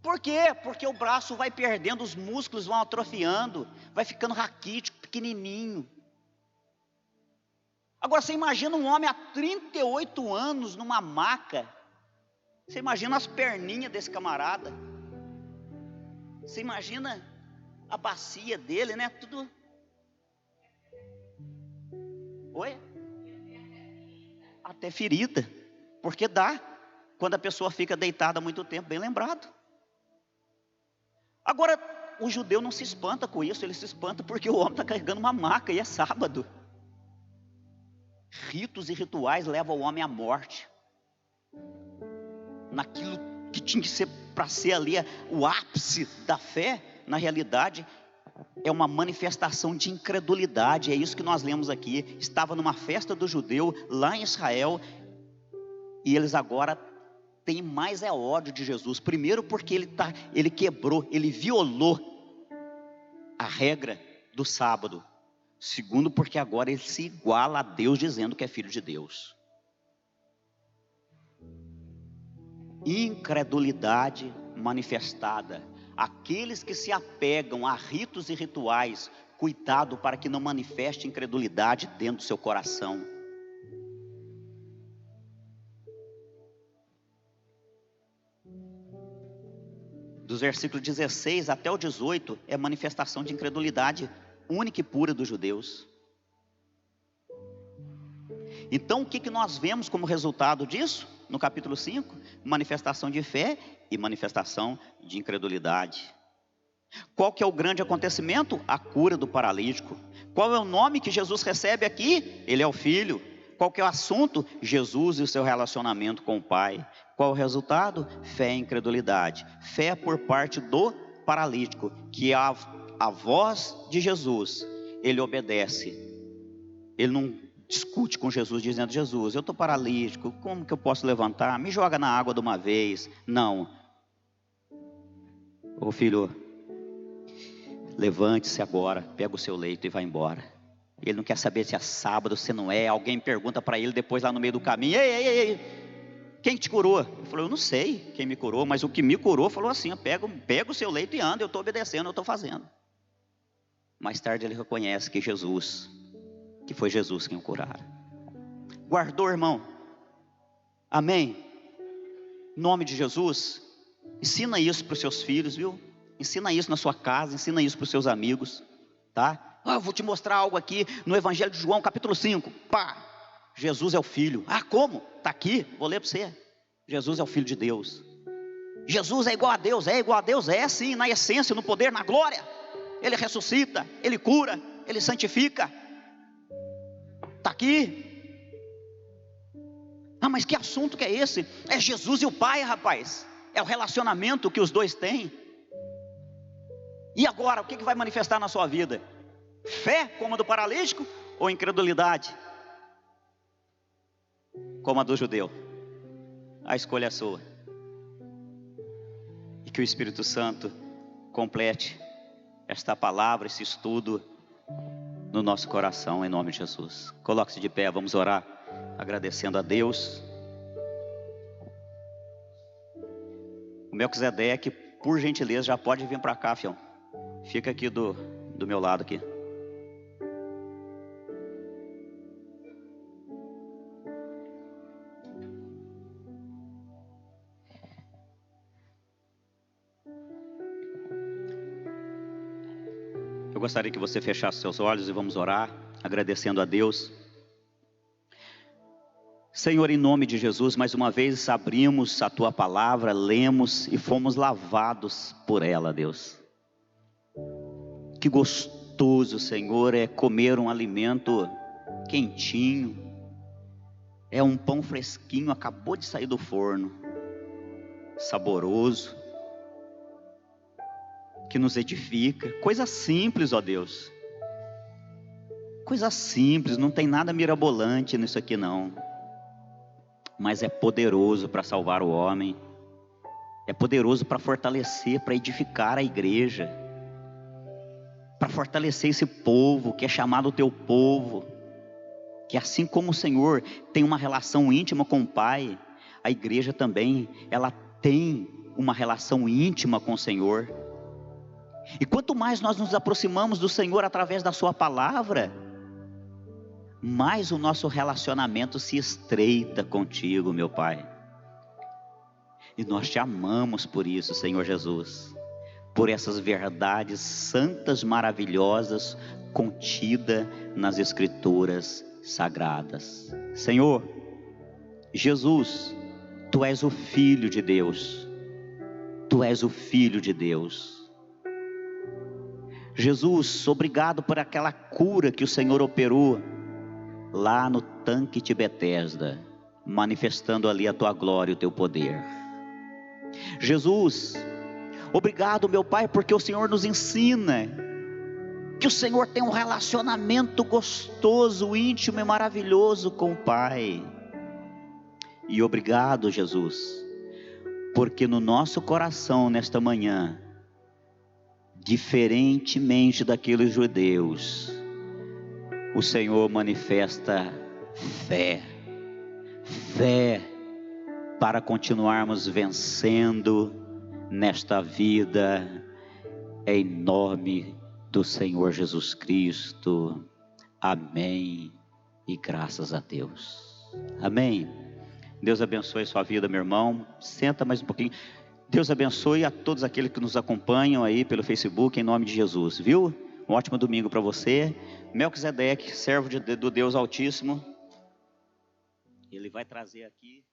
Por quê? Porque o braço vai perdendo, os músculos vão atrofiando, vai ficando raquítico, pequenininho. Agora você imagina um homem há 38 anos numa maca. Você imagina as perninhas desse camarada. Você imagina a bacia dele, né? Tudo. Oi? Até ferida. Porque dá. Quando a pessoa fica deitada há muito tempo, bem lembrado. Agora, o judeu não se espanta com isso, ele se espanta porque o homem está carregando uma maca e é sábado. Ritos e rituais levam o homem à morte, naquilo que tinha que ser para ser ali o ápice da fé. Na realidade é uma manifestação de incredulidade. É isso que nós lemos aqui. Estava numa festa do judeu lá em Israel, e eles agora têm mais ódio de Jesus. Primeiro porque ele quebrou, ele violou a regra do sábado. Segundo porque agora ele se iguala a Deus, dizendo que é filho de Deus. Incredulidade manifestada. Aqueles que se apegam a ritos e rituais, cuidado para que não manifeste incredulidade dentro do seu coração. Dos versículos 16 até o 18 é manifestação de incredulidade única e pura dos judeus. Então o que nós vemos como resultado disso? No capítulo 5, manifestação de fé e manifestação de incredulidade. Qual que é o grande acontecimento? A cura do paralítico. Qual é o nome que Jesus recebe aqui? Ele é o Filho. Qual que é o assunto? Jesus e o seu relacionamento com o Pai. Qual é o resultado? Fé e incredulidade. Fé por parte do paralítico, que é a voz de Jesus. Ele obedece. Ele não discute com Jesus dizendo: Jesus, eu estou paralítico, como que eu posso levantar? Me joga na água de uma vez. Não. Ô filho, levante-se agora, pega o seu leito e vai embora. Ele não quer saber se é sábado, se não é. Alguém pergunta para ele depois lá no meio do caminho: ei, quem te curou? Ele falou: eu não sei quem me curou, mas o que me curou falou assim: pega o seu leito e anda, eu estou obedecendo, eu estou fazendo. Mais tarde ele reconhece que foi Jesus quem o curara. Guardou, irmão? Amém? Em nome de Jesus, ensina isso para os seus filhos, viu? Ensina isso na sua casa, ensina isso para os seus amigos, tá? Eu vou te mostrar algo aqui no Evangelho de João, capítulo 5. Pá! Jesus é o Filho. Ah, como? Está aqui, vou ler para você. Jesus é o Filho de Deus. Jesus é igual a Deus. É igual a Deus? É sim, na essência, no poder, na glória. Ele ressuscita, Ele cura, Ele santifica. Está aqui. Ah, mas que assunto que é esse? É Jesus e o Pai, rapaz. É o relacionamento que os dois têm. E agora, o que vai manifestar na sua vida? Fé, como a do paralítico, ou incredulidade, como a do judeu? A escolha é sua. E que o Espírito Santo complete esta palavra, esse estudo no nosso coração, em nome de Jesus. Coloque-se de pé, vamos orar, agradecendo a Deus. O Melquisedeque, por gentileza, já pode vir para cá, fião. Fica aqui do meu lado aqui. Eu gostaria que você fechasse seus olhos e vamos orar, agradecendo a Deus. Senhor, em nome de Jesus, mais uma vez abrimos a Tua palavra, lemos e fomos lavados por ela, Deus. Que gostoso, Senhor, é comer um alimento quentinho. É um pão fresquinho, acabou de sair do forno, saboroso, que nos edifica. Coisa simples, ó Deus. Coisa simples, não tem nada mirabolante nisso aqui não. Mas é poderoso para salvar o homem. É poderoso para fortalecer, para edificar a igreja. Para fortalecer esse povo que é chamado teu povo. Que assim como o Senhor tem uma relação íntima com o Pai, a igreja também, ela tem uma relação íntima com o Senhor. E quanto mais nós nos aproximamos do Senhor através da sua palavra, mais o nosso relacionamento se estreita contigo, meu Pai. E nós te amamos por isso, Senhor Jesus, por essas verdades santas, maravilhosas, contidas nas Escrituras Sagradas. Senhor, Jesus, Tu és o Filho de Deus. Tu és o Filho de Deus. Jesus, obrigado por aquela cura que o Senhor operou lá no tanque de Betesda, manifestando ali a tua glória e o teu poder. Jesus, obrigado, meu Pai, porque o Senhor nos ensina que o Senhor tem um relacionamento gostoso, íntimo e maravilhoso com o Pai. E obrigado, Jesus, porque no nosso coração nesta manhã, diferentemente daqueles judeus, o Senhor manifesta fé para continuarmos vencendo nesta vida, em nome do Senhor Jesus Cristo. Amém e graças a Deus. Amém. Deus abençoe a sua vida, meu irmão. Senta mais um pouquinho. Deus abençoe a todos aqueles que nos acompanham aí pelo Facebook, em nome de Jesus, viu? Um ótimo domingo para você. Melquisedeque, servo do Deus Altíssimo, ele vai trazer aqui